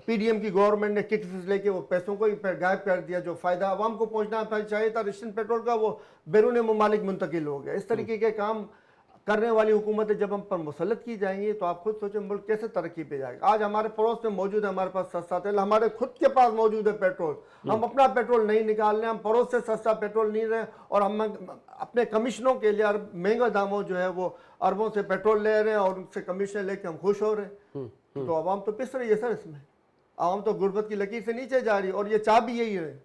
پی ڈی ایم کی گورنمنٹ نے ککس لے کے وہ پیسوں کو غائب کر دیا. جو فائدہ عوام کو پہنچنا چاہیے تھا رشین پیٹرول کا, وہ بیرون ممالک منتقل ہو گیا. اس طریقے کے کام کرنے والی حکومتیں جب ہم پر مسلط کی جائیں گی تو آپ خود سوچیں ملک کیسے ترقی پہ جائے گا. آج ہمارے پڑوس میں موجود ہے, ہمارے پاس سستا تیل, ہمارے خود کے پاس موجود ہے پیٹرول, ہم اپنا پیٹرول نہیں نکال رہے, ہم پڑوس سے سستا پیٹرول نہیں رہے, اور ہم اپنے کمیشنوں کے لیے مہنگا داموں جو ہے وہ اربوں سے پیٹرول لے رہے ہیں اور ان سے کمیشن لے کے ہم خوش ہو رہے ہیں. تو عوام تو پس رہی ہے سر, اس میں عوام تو غربت کی لکیر سے نیچے جا رہی ہے, اور یہ چاہ بھی یہی ہے.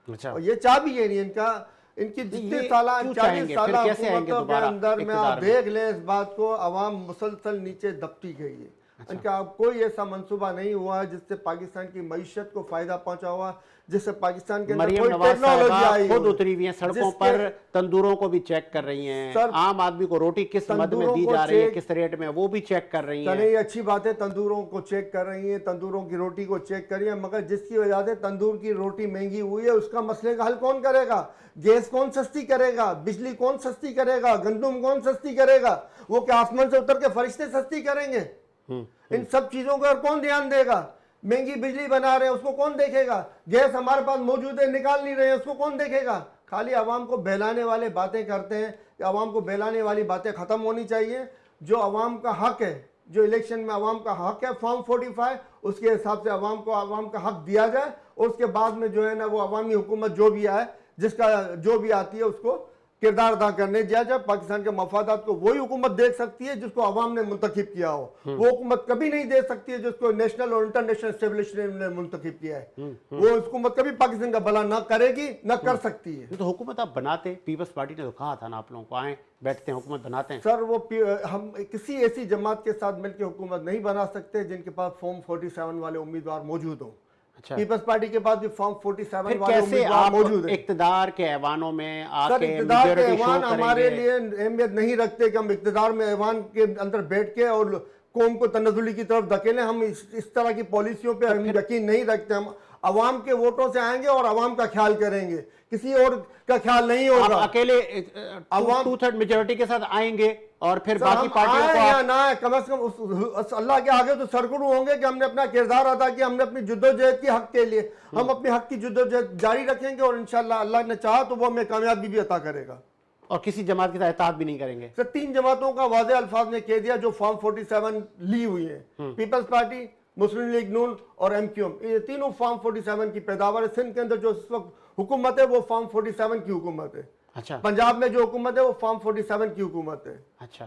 اور یہ چاہ بھی یہ نہیں ان کی جتنے سالہ 40 سالہ حکومتوں کے اندر میں آپ دیکھ لیں اس بات کو, عوام مسلسل نیچے دبتی گئی ہے. ان کا کوئی ایسا منصوبہ نہیں ہوا ہے جس سے پاکستان کی معیشت کو فائدہ پہنچا ہوا, جس سے پاکستان کے اندر مریم کوئی نواز ٹیکنالوجی صاحبہ آئی خود اتری ہوئی ہیں سڑکوں پر, تندوروں کو بھی چیک کر رہی ہیں, عام آدمی کو روٹی کس مد میں دی جا رہی ہے, کس ریٹ میں, وہ بھی چیک کر رہی ہیں. چلے یہ اچھی بات ہے, تندوروں کو چیک کر رہی ہیں, تندوروں کی روٹی کو چیک کر رہی ہیں, مگر جس کی وجہ سے تندور کی روٹی مہنگی ہوئی ہے اس کا مسئلے کا حل کون کرے گا؟ گیس کون سستی کرے گا؟ بجلی کون سستی کرے گا؟ گندم کون سستی کرے گا؟ وہ کہ آسمان سے اتر کے فرشتے سستی کریں گے؟ ان سب چیزوں کا کون دھیان دے گا؟ مہنگی بجلی بنا رہے ہیں اس کو کون دیکھے گا؟ گیس ہمارے پاس موجود ہے نکال نہیں رہے ہیں اس کو کون دیکھے گا؟ خالی عوام کو بہلانے والے باتیں کرتے ہیں. عوام کو بہلانے والی باتیں ختم ہونی چاہیے. جو عوام کا حق ہے, جو الیکشن میں عوام کا حق ہے فارم 45, اس کے حساب سے عوام کو عوام کا حق دیا جائے, اور اس کے بعد میں جو ہے نا وہ عوامی حکومت جو بھی آئے, جس کا جو بھی آتی ہے اس کو کردار ادا کرنے دیا جائے. پاکستان کے مفادات کو وہی حکومت دیکھ سکتی ہے جس کو عوام نے منتخب کیا ہو. وہ حکومت کبھی نہیں دے سکتی ہے جس کو نیشنل اور انٹرنیشنل اسٹیبلشمنٹ نے منتخب کیا ہے. وہ حکومت کبھی پاکستان کا بھلا نہ کرے گی نہ کر سکتی ہے. تو حکومت آپ بناتے, پیپلز پارٹی نے تو کہا تھا نا آپ لوگوں کو آئیں بیٹھتے ہیں حکومت بناتے ہیں. سر وہ ہم کسی ایسی جماعت کے ساتھ مل کے حکومت نہیں بنا سکتے جن کے پاس فارم 47 والے امیدوار موجود ہوں. پیپلز پارٹی کے پاس بھی فارم 47 والے امیدوار موجود ہیں. اقتدار کے ایوانوں میں آ سر کے اقتدار کے ایوان ہمارے لیے اہمیت نہیں رکھتے کہ ہم اقتدار میں ایوان کے اندر بیٹھ کے اور قوم کو تنزلی کی طرف دھکیلیں. ہم اس طرح کی پالیسیوں پہ ہم یقین نہیں رکھتے. ہم عوام کے ووٹوں سے آئیں گے اور عوام کا خیال کریں گے, کسی اور کا خیال نہیں ہوگا. آپ اکیلے 2/3 میجورٹی کے ساتھ آئیں گے اور پھر باقی پارٹیوں کو یا نہ کم از کم اللہ کے آگے تو سرکڑو ہوں گے کہ ہم نے اپنا کردار ادا کیا, ہم نے اپنی جدوجہد کی حق کے لیے, ہم اپنے حق کی جدوجہد جاری رکھیں گے اور انشاءاللہ اللہ نے چاہا تو وہ ہمیں کامیابی بھی عطا کرے گا. اور کسی جماعت کے ساتھ اطاعت بھی نہیں کریں گے. سر 3 جماعتوں کا واضح الفاظ میں کہہ دیا جو فارم 47 لی ہوئی ہیں, پیپلز پارٹی, مسلم لیگ نون اور ایم کیو ایم, یہ تینوں فارم 47 کی پیداوار ہے. سندھ کے اندر جو اس وقت حکومت ہے وہ فارم 47 کی حکومت ہے. اچھا. پنجاب میں جو حکومت ہے وہ فارم 47 کی حکومت ہے. اچھا.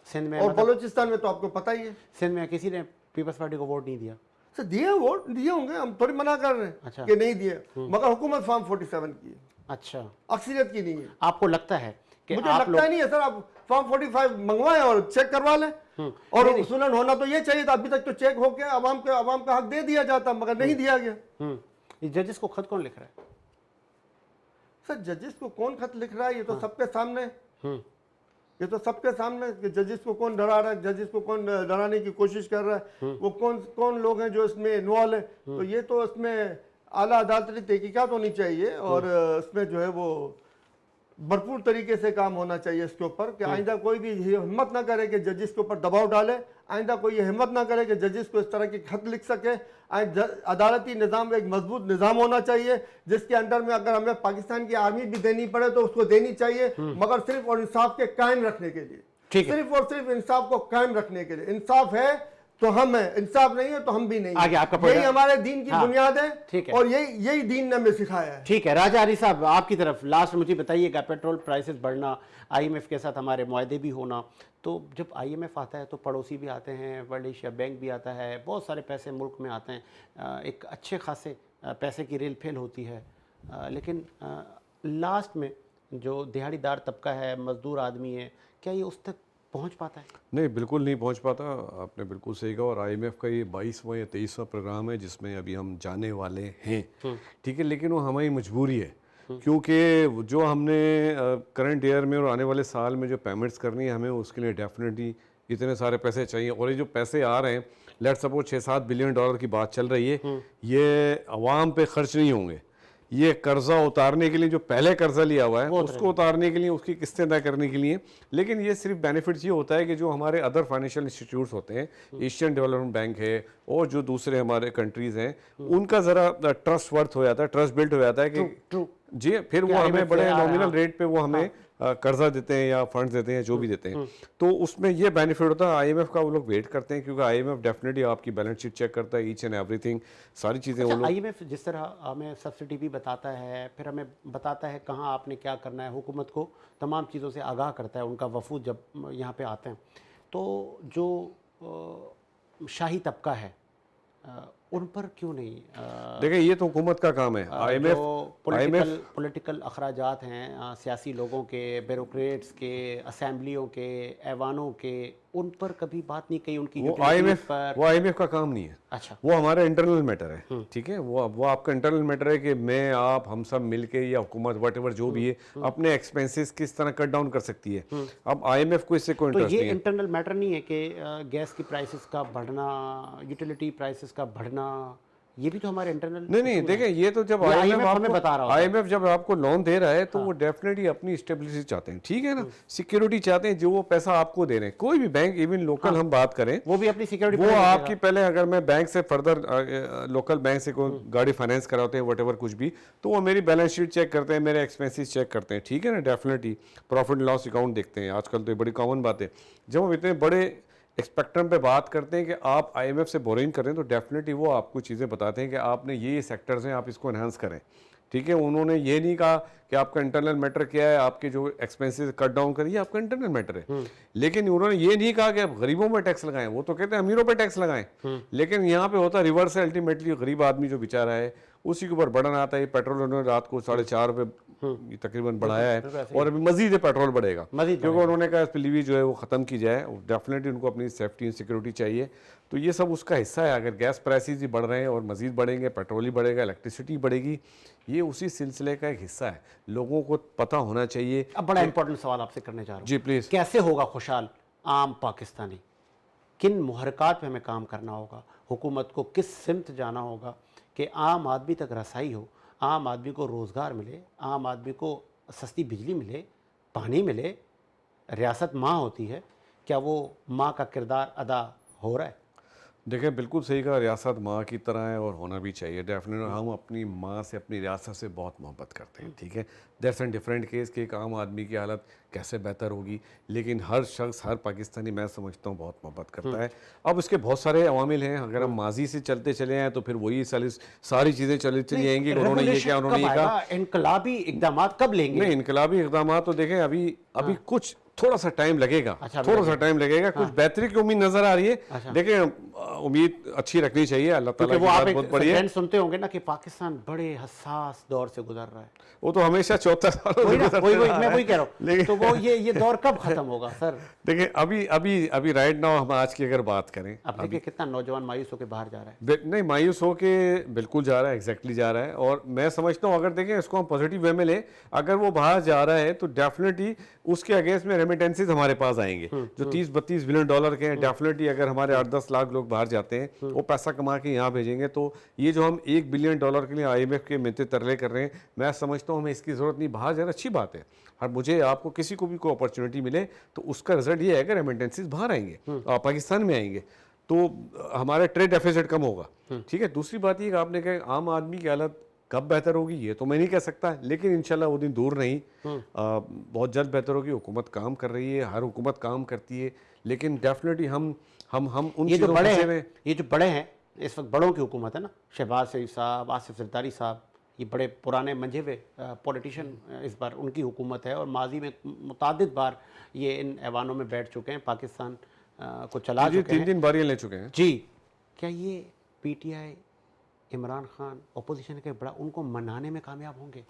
سندھ میں اور بلوچستان میں تو آپ کو پتہ ہی ہے. سندھ میں کسی نے پیپلز پارٹی کو ووٹ نہیں دیا. سر دیے ووٹ دیے ہوں گے, ہم تھوڑی منع کر رہے ہیں کہ نہیں دیے, مگر حکومت فارم 47 کی ہے. اچھا. اکثریت کی نہیں ہے. آپ کو لگتا ہے کہ مجھے لگتا ہی نہیں ہے سر. آپ فارم 45 منگوائیں اور چیک کروا لیں, اور اصولاً ہونا تو یہ چاہیے تھا. ابھی تک تو چیک ہو کے عوام کا حق دے دیا جاتا, مگر نہیں دیا گیا. یہ ججز کو خط کون لکھ رہا ہے؟ سر ججز کو کون خط لکھ رہا ہے یہ تو سب کے سامنے, یہ تو سب کے سامنے کہ ججز کو کون ڈرا رہا ہے, ججز کو کون ڈرانے کی کوشش کر رہا ہے, وہ کون لوگ ہیں جو اس میں انوالو ہیں. تو یہ تو اس میں اعلیٰ عدالتی تحقیقات ہونی چاہیے, اور اس میں جو ہے وہ भरपूर तरीके से काम होना चाहिए इसके ऊपर कि आइंदा कोई भी ये हिम्मत ना करे कि जजिस के ऊपर दबाव डाले, आइंदा कोई ये हिम्मत ना करे कि जजिस को इस तरह की खत लिख सके। अदालती निज़ाम एक मजबूत निज़ाम होना चाहिए जिसके अंदर में अगर हमें पाकिस्तान की आर्मी भी देनी पड़े तो उसको देनी चाहिए, मगर सिर्फ और इंसाफ के कायम रखने के लिए, सिर्फ और सिर्फ इंसाफ को कायम रखने के लिए। इंसाफ है तो हम हैं, इंसाफ नहीं है तो हम भी नहीं आगे हैं। आपका यही हमारे दीन की बुनियाद ठीक है है। और यही दीन ने हमें सिखाया है। ठीक है, राजा अली साहब आपकी तरफ लास्ट मुझे बताइएगा, पेट्रोल प्राइसेस बढ़ना, आईएमएफ के साथ हमारे मुआहदे भी होना, तो जब आईएमएफ आता है तो पड़ोसी भी आते हैं, वर्ल्ड एशिया बैंक भी आता है, बहुत सारे पैसे मुल्क में आते हैं, एक अच्छे खासे पैसे की रेल फेल होती है, लेकिन लास्ट में जो दिहाड़ीदार तबका है, मजदूर आदमी है, क्या ये उस तक पहुंच पाता है? नहीं, बिल्कुल नहीं पहुंच पाता। आपने बिल्कुल सही कहा। और आईएमएफ का ये 22वां या 23वां प्रोग्राम है जिसमें अभी हम जाने वाले हैं, ठीक है, लेकिन वो हमारी मजबूरी है क्योंकि जो हमने करंट ईयर में और आने वाले साल में जो पेमेंट्स करनी है हमें, उसके लिए डेफिनेटली इतने सारे पैसे चाहिए। और ये जो पैसे आ रहे हैं, लेट सपोज 6-7 बिलियन डॉलर की बात चल रही है, ये अवाम पे खर्च नहीं होंगे, ये कर्जा उतारने के लिए जो पहले कर्जा लिया हुआ है उसको उतारने के लिए, उसकी किस्तें अदा करने के लिए। लेकिन ये सिर्फ बेनिफिट ये होता है कि जो हमारे अदर फाइनेंशियल इंस्टीट्यूट्स होते हैं, एशियन डेवलपमेंट बैंक है और जो दूसरे हमारे कंट्रीज हैं, उनका ज़रा ट्रस्ट वर्थ हो जाता है, ट्रस्ट बिल्ड हो जाता है कि जी, फिर वो हमें बड़े नॉमिनल रेट पे वो हमें कर्जा देते हैं या फंड्स देते हैं, जो भी देते हैं, तो उसमें ये बेनिफिट होता है। आईएमएफ का वो लोग वेट करते हैं क्योंकि आईएमएफ डेफिनेटली आपकी बैलेंस शीट चेक करता है, ईच एंड एवरीथिंग, सारी चीज़ें वो लोग। आईएमएफ जिस तरह हमें सब्सिडी भी बताता है, फिर हमें बताता है कहाँ आपने क्या करना है, हुकूमत को तमाम चीज़ों से आगाह करता है, उनका वफूद जब यहाँ पे आते हैं, तो जो शाही तबका है उन पर क्यों नहीं? देखिए, ये तो हुकूमत का काम है। आईएमएफ पॉलिटिकल अखराजात हैं सियासी लोगों के, ब्यूरोक्रेट्स के, असेंबलियों के, ऐवानों के, उन पर कभी बात नहीं कही उनकी? वो आईएमएफ का काम नहीं है। अच्छा, वो हमारा इंटरनल मैटर है, ठीक है, वो आपका इंटरनल मैटर है कि मैं, आप, हम सब मिलके या हुकूमत व्हाटएवर जो भी है अपने एक्सपेंसेस किस तरह कट डाउन कर सकती है। अब आईएमएफ को इससे कोई इंटरेस्ट तो ये नहीं है। इंटरनल मैटर नहीं है कि गैस की प्राइसेस का बढ़ना, यूटिलिटी प्राइसेस का बढ़ना, ये भी तो हमारे इंटरनल। नहीं, देखें, ये तो जब आईएमएफ जब आपको लोन दे रहा है तो वो डेफिनेटली अपनी स्टेबिलिटी चाहते हैं, ठीक है ना, सिक्योरिटी चाहते हैं, जो वो पैसा आपको दे रहे हैं। कोई भी बैंक, इवन लोकल हम बात करें, वो भी अपनी सिक्योरिटी, वो आपकी पहले अगर मैं बैंक से फर्दर लोकल बैंक से कोई गाड़ी फाइनेंस कराते हैं व्हाटएवर कुछ भी, तो वो मेरी बैलेंस शीट चेक करते हैं, मेरे एक्सपेंसेस चेक करते हैं, ठीक है ना, definitely profit and loss account देखते हैं। आजकल तो ये बड़ी कॉमन बात है। जब हम इतने बड़े स्पेक्ट्रम पे बात करते हैं कि आप आईएमएफ से बोरिंग कर रहे हैं, तो डेफिनेटली वो आपको चीज़ें बताते हैं कि आपने ये सेक्टर्स हैं, आप इसको एनहांस करें, ठीक है। उन्होंने ये नहीं कहा कि आपका इंटरनल मैटर क्या है, आपके जो एक्सपेंसेस कट डाउन करिए, आपका इंटरनल मैटर है। लेकिन उन्होंने ये नहीं कहा कि आप गरीबों में टैक्स लगाएं, वो तो कहते हैं अमीरों पे टैक्स लगाएं। लेकिन यहाँ पे होता रिवर्स है, अल्टीमेटली गरीब आदमी जो बेचारा है उसी के ऊपर बढ़न आता है। पेट्रोल उन्होंने रात को 4.5 रुपये तकरीबन बढ़ाया है और अभी मजीद पेट्रोल बढ़ेगा क्योंकि उन्होंने कहा इस पर लीवी जो है वो ख़त्म की जाए। डेफिनेटली उनको अपनी सेफ्टी एंड सिक्योरिटी चाहिए, तो ये सब उसका हिस्सा है। अगर गैस प्राइसेस ही बढ़ रहे हैं और मजीद बढ़ेंगे, पेट्रोल ही बढ़ेगा, इलेक्ट्रिसिटी बढ़ेगी, ये उसी सिलसिले का एक हिस्सा है, लोगों को पता होना चाहिए। अब बड़ा इंपॉर्टेंट सवाल आपसे करने जा रहा हूँ जी प्लीज़। कैसे होगा खुशहाल आम पाकिस्तानी? किन मुहरकात पे हमें काम करना होगा? हुकूमत को किस सिमत जाना होगा कि आम आदमी तक रसाई हो, आम आदमी को रोज़गार मिले, आम आदमी को सस्ती बिजली मिले, पानी मिले? रियासत माँ होती है, क्या वो माँ का किरदार अदा हो रहा है? देखिए, बिल्कुल सही कहा, रियासत माँ की तरह है और होना भी चाहिए डेफिनेटली। हम अपनी माँ से, अपनी रियासत से बहुत मोहब्बत करते हैं, ठीक है। दैट्स एन डिफरेंट केस कि एक आम आदमी की हालत कैसे बेहतर होगी, लेकिन हर शख्स, हर पाकिस्तानी मैं समझता हूँ बहुत मोहब्बत करता है। अब इसके बहुत सारे अवामिल हैं, अगर हम माजी से चलते चले हैं तो फिर वही सारी चीज़ें चली जाएंगी। उन्होंने ये क्या, उन्होंने ये कहा। इनकलाबी इकदाम कब लेंगे? नहीं, इनकलाबी इकदाम तो देखें अभी कुछ थोड़ा सा टाइम लगेगा, थोड़ा सा टाइम लगेगा। कुछ बेहतरी की उम्मीद नजर आ रही है। देखिए, उम्मीद अच्छी रखनी चाहिए, अल्लाह ताला की बात बहुत बड़ी है। सुनते होंगे ना कि पाकिस्तान बड़े हसास दौर से गुजर रहा है। वो तो हमेशा 74 सालों मैं वही कह रहा हूँ। तो वो ये दौर कब खत्म होगा सर? देखिए, अभी राइट नाउ हम आज की अगर बात करें, अब देखिए कितना नौजवान मायूस होकर बाहर जा रहा है। नहीं, मायूस होके बिल्कुल जा रहा है, एग्जैक्टली जा रहा है। और मैं समझता हूँ अगर देखें इसको हम पॉजिटिव वे में लें, अगर वो बाहर जा रहा है तो डेफिनेटली उसके अगेंस्ट में रेमिटेंसेज हमारे पास आएंगे जो 30-32 बिलियन डॉलर के हैं। डेफिनेटली अगर हमारे 8-10 लाख लोग बाहर जाते हैं, वो पैसा कमा के यहाँ भेजेंगे, तो ये जो हम $1 बिलियन के लिए IMF के मिलते तरले कर रहे हैं, मैं समझता हूँ हमें इसकी ज़रूरत नहीं। बाहर जाना अच्छी बात है, और मुझे आपको किसी को भी कोई अपॉर्चुनिटी मिले तो उसका रिजल्ट ये है कि रेमिटेंसेज बाहर आएंगे, पाकिस्तान में आएंगे, तो हमारा ट्रेड डेफिसिट कम होगा। ठीक है। दूसरी बात ये कि आपने कहा आम आदमी की हालत कब बेहतर होगी, ये तो मैं नहीं कह सकता, लेकिन इंशाल्लाह वो दिन दूर नहीं, बहुत जल्द बेहतर होगी। हुकूमत काम कर रही है, हर हुकूमत काम करती है, लेकिन डेफिनेटली हम उन ये जो चीज़ों बड़े से हैं, ये जो बड़े हैं इस वक्त, बड़ों की हुकूमत है ना, शहबाज शरीफ साहब, आसिफ जरदारी साहब, ये बड़े पुराने मंझे हुए पॉलिटिशियन, इस बार उनकी हुकूमत है, और माजी में मुतादिद बार ये इन ऐवानों में बैठ चुके हैं, पाकिस्तान को चला चुके हैं, 3 बारियां ले चुके हैं जी। क्या ये PTI, इमरान खान, अपोजिशन के बड़ा, उनको मनाने में कामयाब होंगे?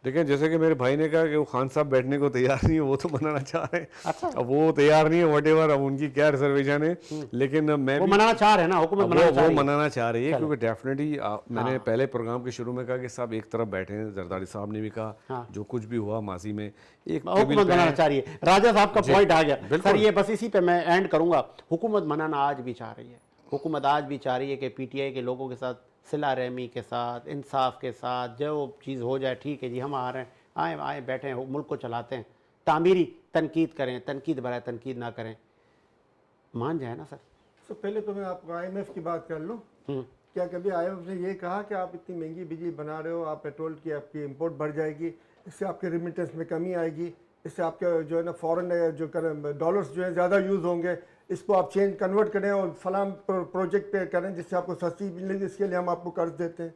देखें, जैसे कि मेरे भाई ने कहा कि वो खान साहब बैठने को तैयार नहीं है, वो तो मनाना चाह रहे हैं। अच्छा। अब वो तैयार नहीं है, व्हाटएवर, अब उनकी क्या रिजर्वेशन है, लेकिन मैं वो भी मनाना चाह रहे हैं ना, हुकूमत मनाना चाह वो रही है। मनाना चाह रही है, क्योंकि डेफिनेटली मैंने पहले प्रोग्राम के शुरू में कहा कि साहब एक तरफ बैठे हैं, जरदारी साहब ने भी कहा जो कुछ भी हुआ माजी में, एक हुकूमत बनाना चाह रही है। राजा साहब का पॉइंट आ गया सर, ये बस इसी पे मैं एंड करूंगा। हुकूमत बनाना आज भी चाह रही है, हुकूमत आज भी चाह रही है कि PTI के लोगों के साथ सिला रहमी के साथ, इंसाफ के साथ, जो चीज़ हो जाए ठीक है जी, हम आ रहे हैं, आए बैठे हैं, मुल्क को चलाते हैं, तामीरी तनकीद करें, तनकीद बराए तनकीद ना करें, मान जाए ना सर। तो पहले तो मैं आपको IMF की बात कर लूँ। क्या कभी IMF ने ये कहा कि आप इतनी महंगी बिजली बना रहे हो, आप पेट्रोल की आपकी इंपोर्ट बढ़ जाएगी, इससे आपके रिमिटेंस में कमी आएगी, इससे आपके जो है ना फॉरेन जो डॉलर्स जो है ज़्यादा यूज़ होंगे, इसको आप चेंज कन्वर्ट करें और फलां प्रोजेक्ट पे करें जिससे आपको सस्ती मिलेगी, इसके लिए हम आपको कर्ज देते हैं।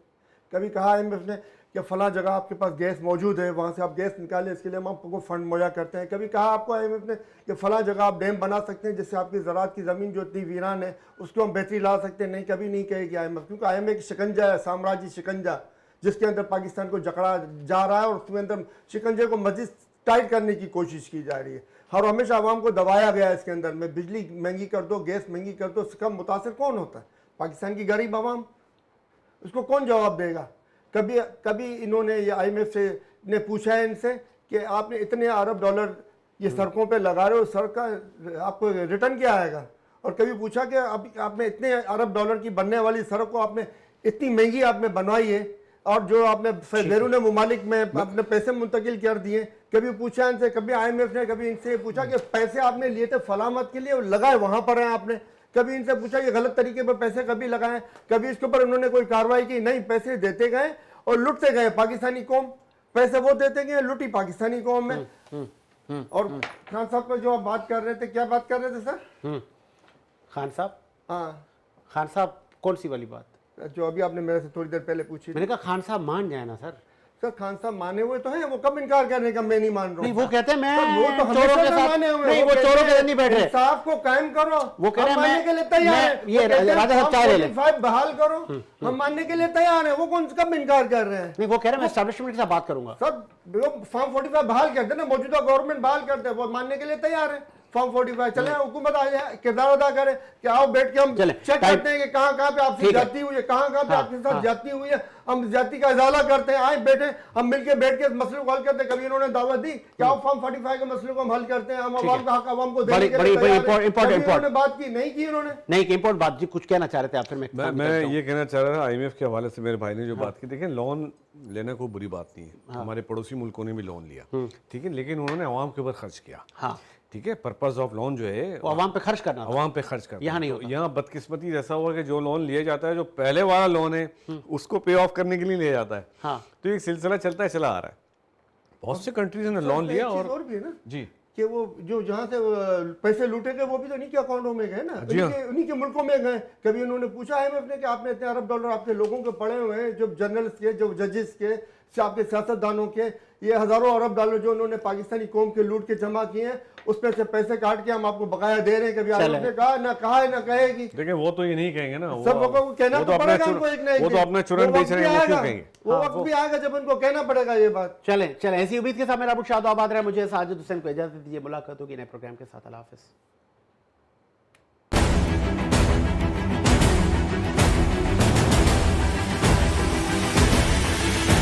कभी कहा IMF ने कि फलां जगह आपके पास गैस मौजूद है, वहाँ से आप गैस निकालें, इसके लिए हम आपको फंड मुहैया करते हैं। कभी कहा आपको IMF ने कि फलां जगह आप डैम बना सकते हैं जिससे आपकी ज़राअत की ज़मीन जो इतनी वीरान है उसको हम बेहतरी ला सकते हैं? नहीं, कभी नहीं कहेगी IMF, क्योंकि IMF एक शिकंजा है, साम्राज्य शिकंजा, जिसके अंदर पाकिस्तान को जकड़ा जा रहा है और उसके अंदर शिकंजे को मज़ीद टाइट करने की कोशिश की जा रही है। और हमेशा आवाम को दबाया गया है इसके अंदर में, बिजली महंगी कर दो, गैस महंगी कर दो, उससे कम मुतासर कौन होता है? पाकिस्तान की गरीब आवाम। उसको कौन जवाब देगा? कभी इन्होंने ये IMF से ने पूछा है इनसे कि आपने इतने अरब डॉलर ये सड़कों पे लगा रहे हो, सड़क का आपको रिटर्न क्या आएगा? और कभी पूछा कि आपने इतने अरब डॉलर की बनने वाली सड़क को आपने इतनी महंगी आपने बनवाई है और जो आपने बैरून मुमालिक में अपने पैसे मुंतकिल कर दिए, कभी पूछा इनसे? कभी IMF ने कभी इनसे पूछा कि पैसे आपने लिए थे फलामत के लिए, लगाए वहां पर हैं आपने? कभी इनसे पूछा कि गलत तरीके पर पैसे कभी लगाए? कभी इसके ऊपर उन्होंने कोई कार्रवाई की? नहीं, पैसे देते गए और लुटते गए पाकिस्तानी कौम, पैसे वो देते गए, लुटी पाकिस्तानी कौम में। और खान साहब को जो आप बात कर रहे थे, क्या बात कर रहे थे सर? खान साहब, हाँ, खान साहब कौन सी वाली बात? जो अभी आपने मेरे से थोड़ी देर पहले पूछी। मैंने कहा खान साहब मान जाए ना सर। सर खान साहब माने हुए तो हैं, वो कब इनकार करने का मैं नहीं मान रहा हूँ। नहीं, वो कहते हैं मैं वो तो चोरों के साथ माने हुए, नहीं, वो चोरों के साथ नहीं बैठ रहे। इंसाफ को कायम करो, वो कह रहे हैं मानने के लिए तैयार है। ये राजा साहब चाय ले लें, बहाल करो, हम मानने के लिए तैयार हैं। वो कौन कब इनकार कर रहे हैं? नहीं, वो कह रहे हैं मैं एस्टैब्लिशमेंट के साथ बात करूंगा। सब फॉर्म 45 बहाल करते हैं ना, मौजूदा गवर्नमेंट बहाल करते हैं, वो मानने के लिए तैयार है। फॉर्म 45 चले, हुकूमत आ जाए, किरदार अदा करे कि आओ बैठ के हम चेक करते हैं कि कहाँ कहाँ पे आपसे जाती हुई है, कहाँ कहाँ पे आपके साथ जाती हुई है, हम जाति का इजाला करते हैं। आए बैठे, हम मिलके बैठ के मसले को हल करते हैं। कभी इन्होंने दावत दी कि आओ फॉर्म 45 के मसले को हम हल करते हैं, हम आवाम का हक आवाम को देने के लिए तैयार हैं। कभी इन्होंने बात की? नहीं की इन्होंने। नहीं की इम्पोर्ट बात जी, कुछ कहना चाह रहे थे आप? फिर मैं ये कहना चाह रहा था IMF के हवाले से, मेरे भाई ने जो बात की, देखें लोन लेना कोई बुरी बात नहीं है, हमारे पड़ोसी मुल्कों ने भी लोन लिया, ठीक है, लेकिन उन्होंने आवाम के ऊपर खर्च किया। हाँ, ठीक है, पर्पस ऑफ लोन जो है वो आवाम पे खर्च करना, आवाम पे खर्च करना। यहाँ नहीं तो यहाँ बदकिस्मती जैसा हुआ कि जो लोन लिया जाता है, जो पहले वाला लोन है उसको पे ऑफ करने के लिए लिया जाता है। हाँ, तो एक सिलसिला चलता है, चला आ रहा है। बहुत से कंट्रीज ने लोन लिया और भी है ना जी कि वो जो जहाँ से पैसे लूटे गए वो भी तो उन्हीं के अकाउंटों में गए ना, उन्हीं के मुल्कों में गए। कभी उन्होंने पूछा IMF ने कि आपने इतने अरब डॉलर आपके लोगों के पड़े हुए हैं, जो जर्नलिस्ट के, जो जजेस के, आपके सियासतदानों के, ये हजारों अरब डॉलर जो उन्होंने पाकिस्तानी कौम के लूट के जमा किए हैं, उसमें से पैसे काट के हम आपको बकाया दे रहे हैं। कभी IMF ने कहा ना, कहा है ना कहेगी। देखिए वो तो ये नहीं कहेंगे ना, सब लोगों को कहना तो पड़ेगा उनको एक ना एक वो तो अपना चुरन बेच रहे हैं, वो क्यों कहेंगे? वो वक्त भी आएगा जब उनको कहना पड़ेगा ये बात। चलें ऐसी उम्मीद के साथ मेरा शाद आबाद रहा। मुझे साजिद हुसैन को इजाजत दीजिए, मुलाकात होगी नए प्रोग्राम के साथ। अल्लाह हाफिज़।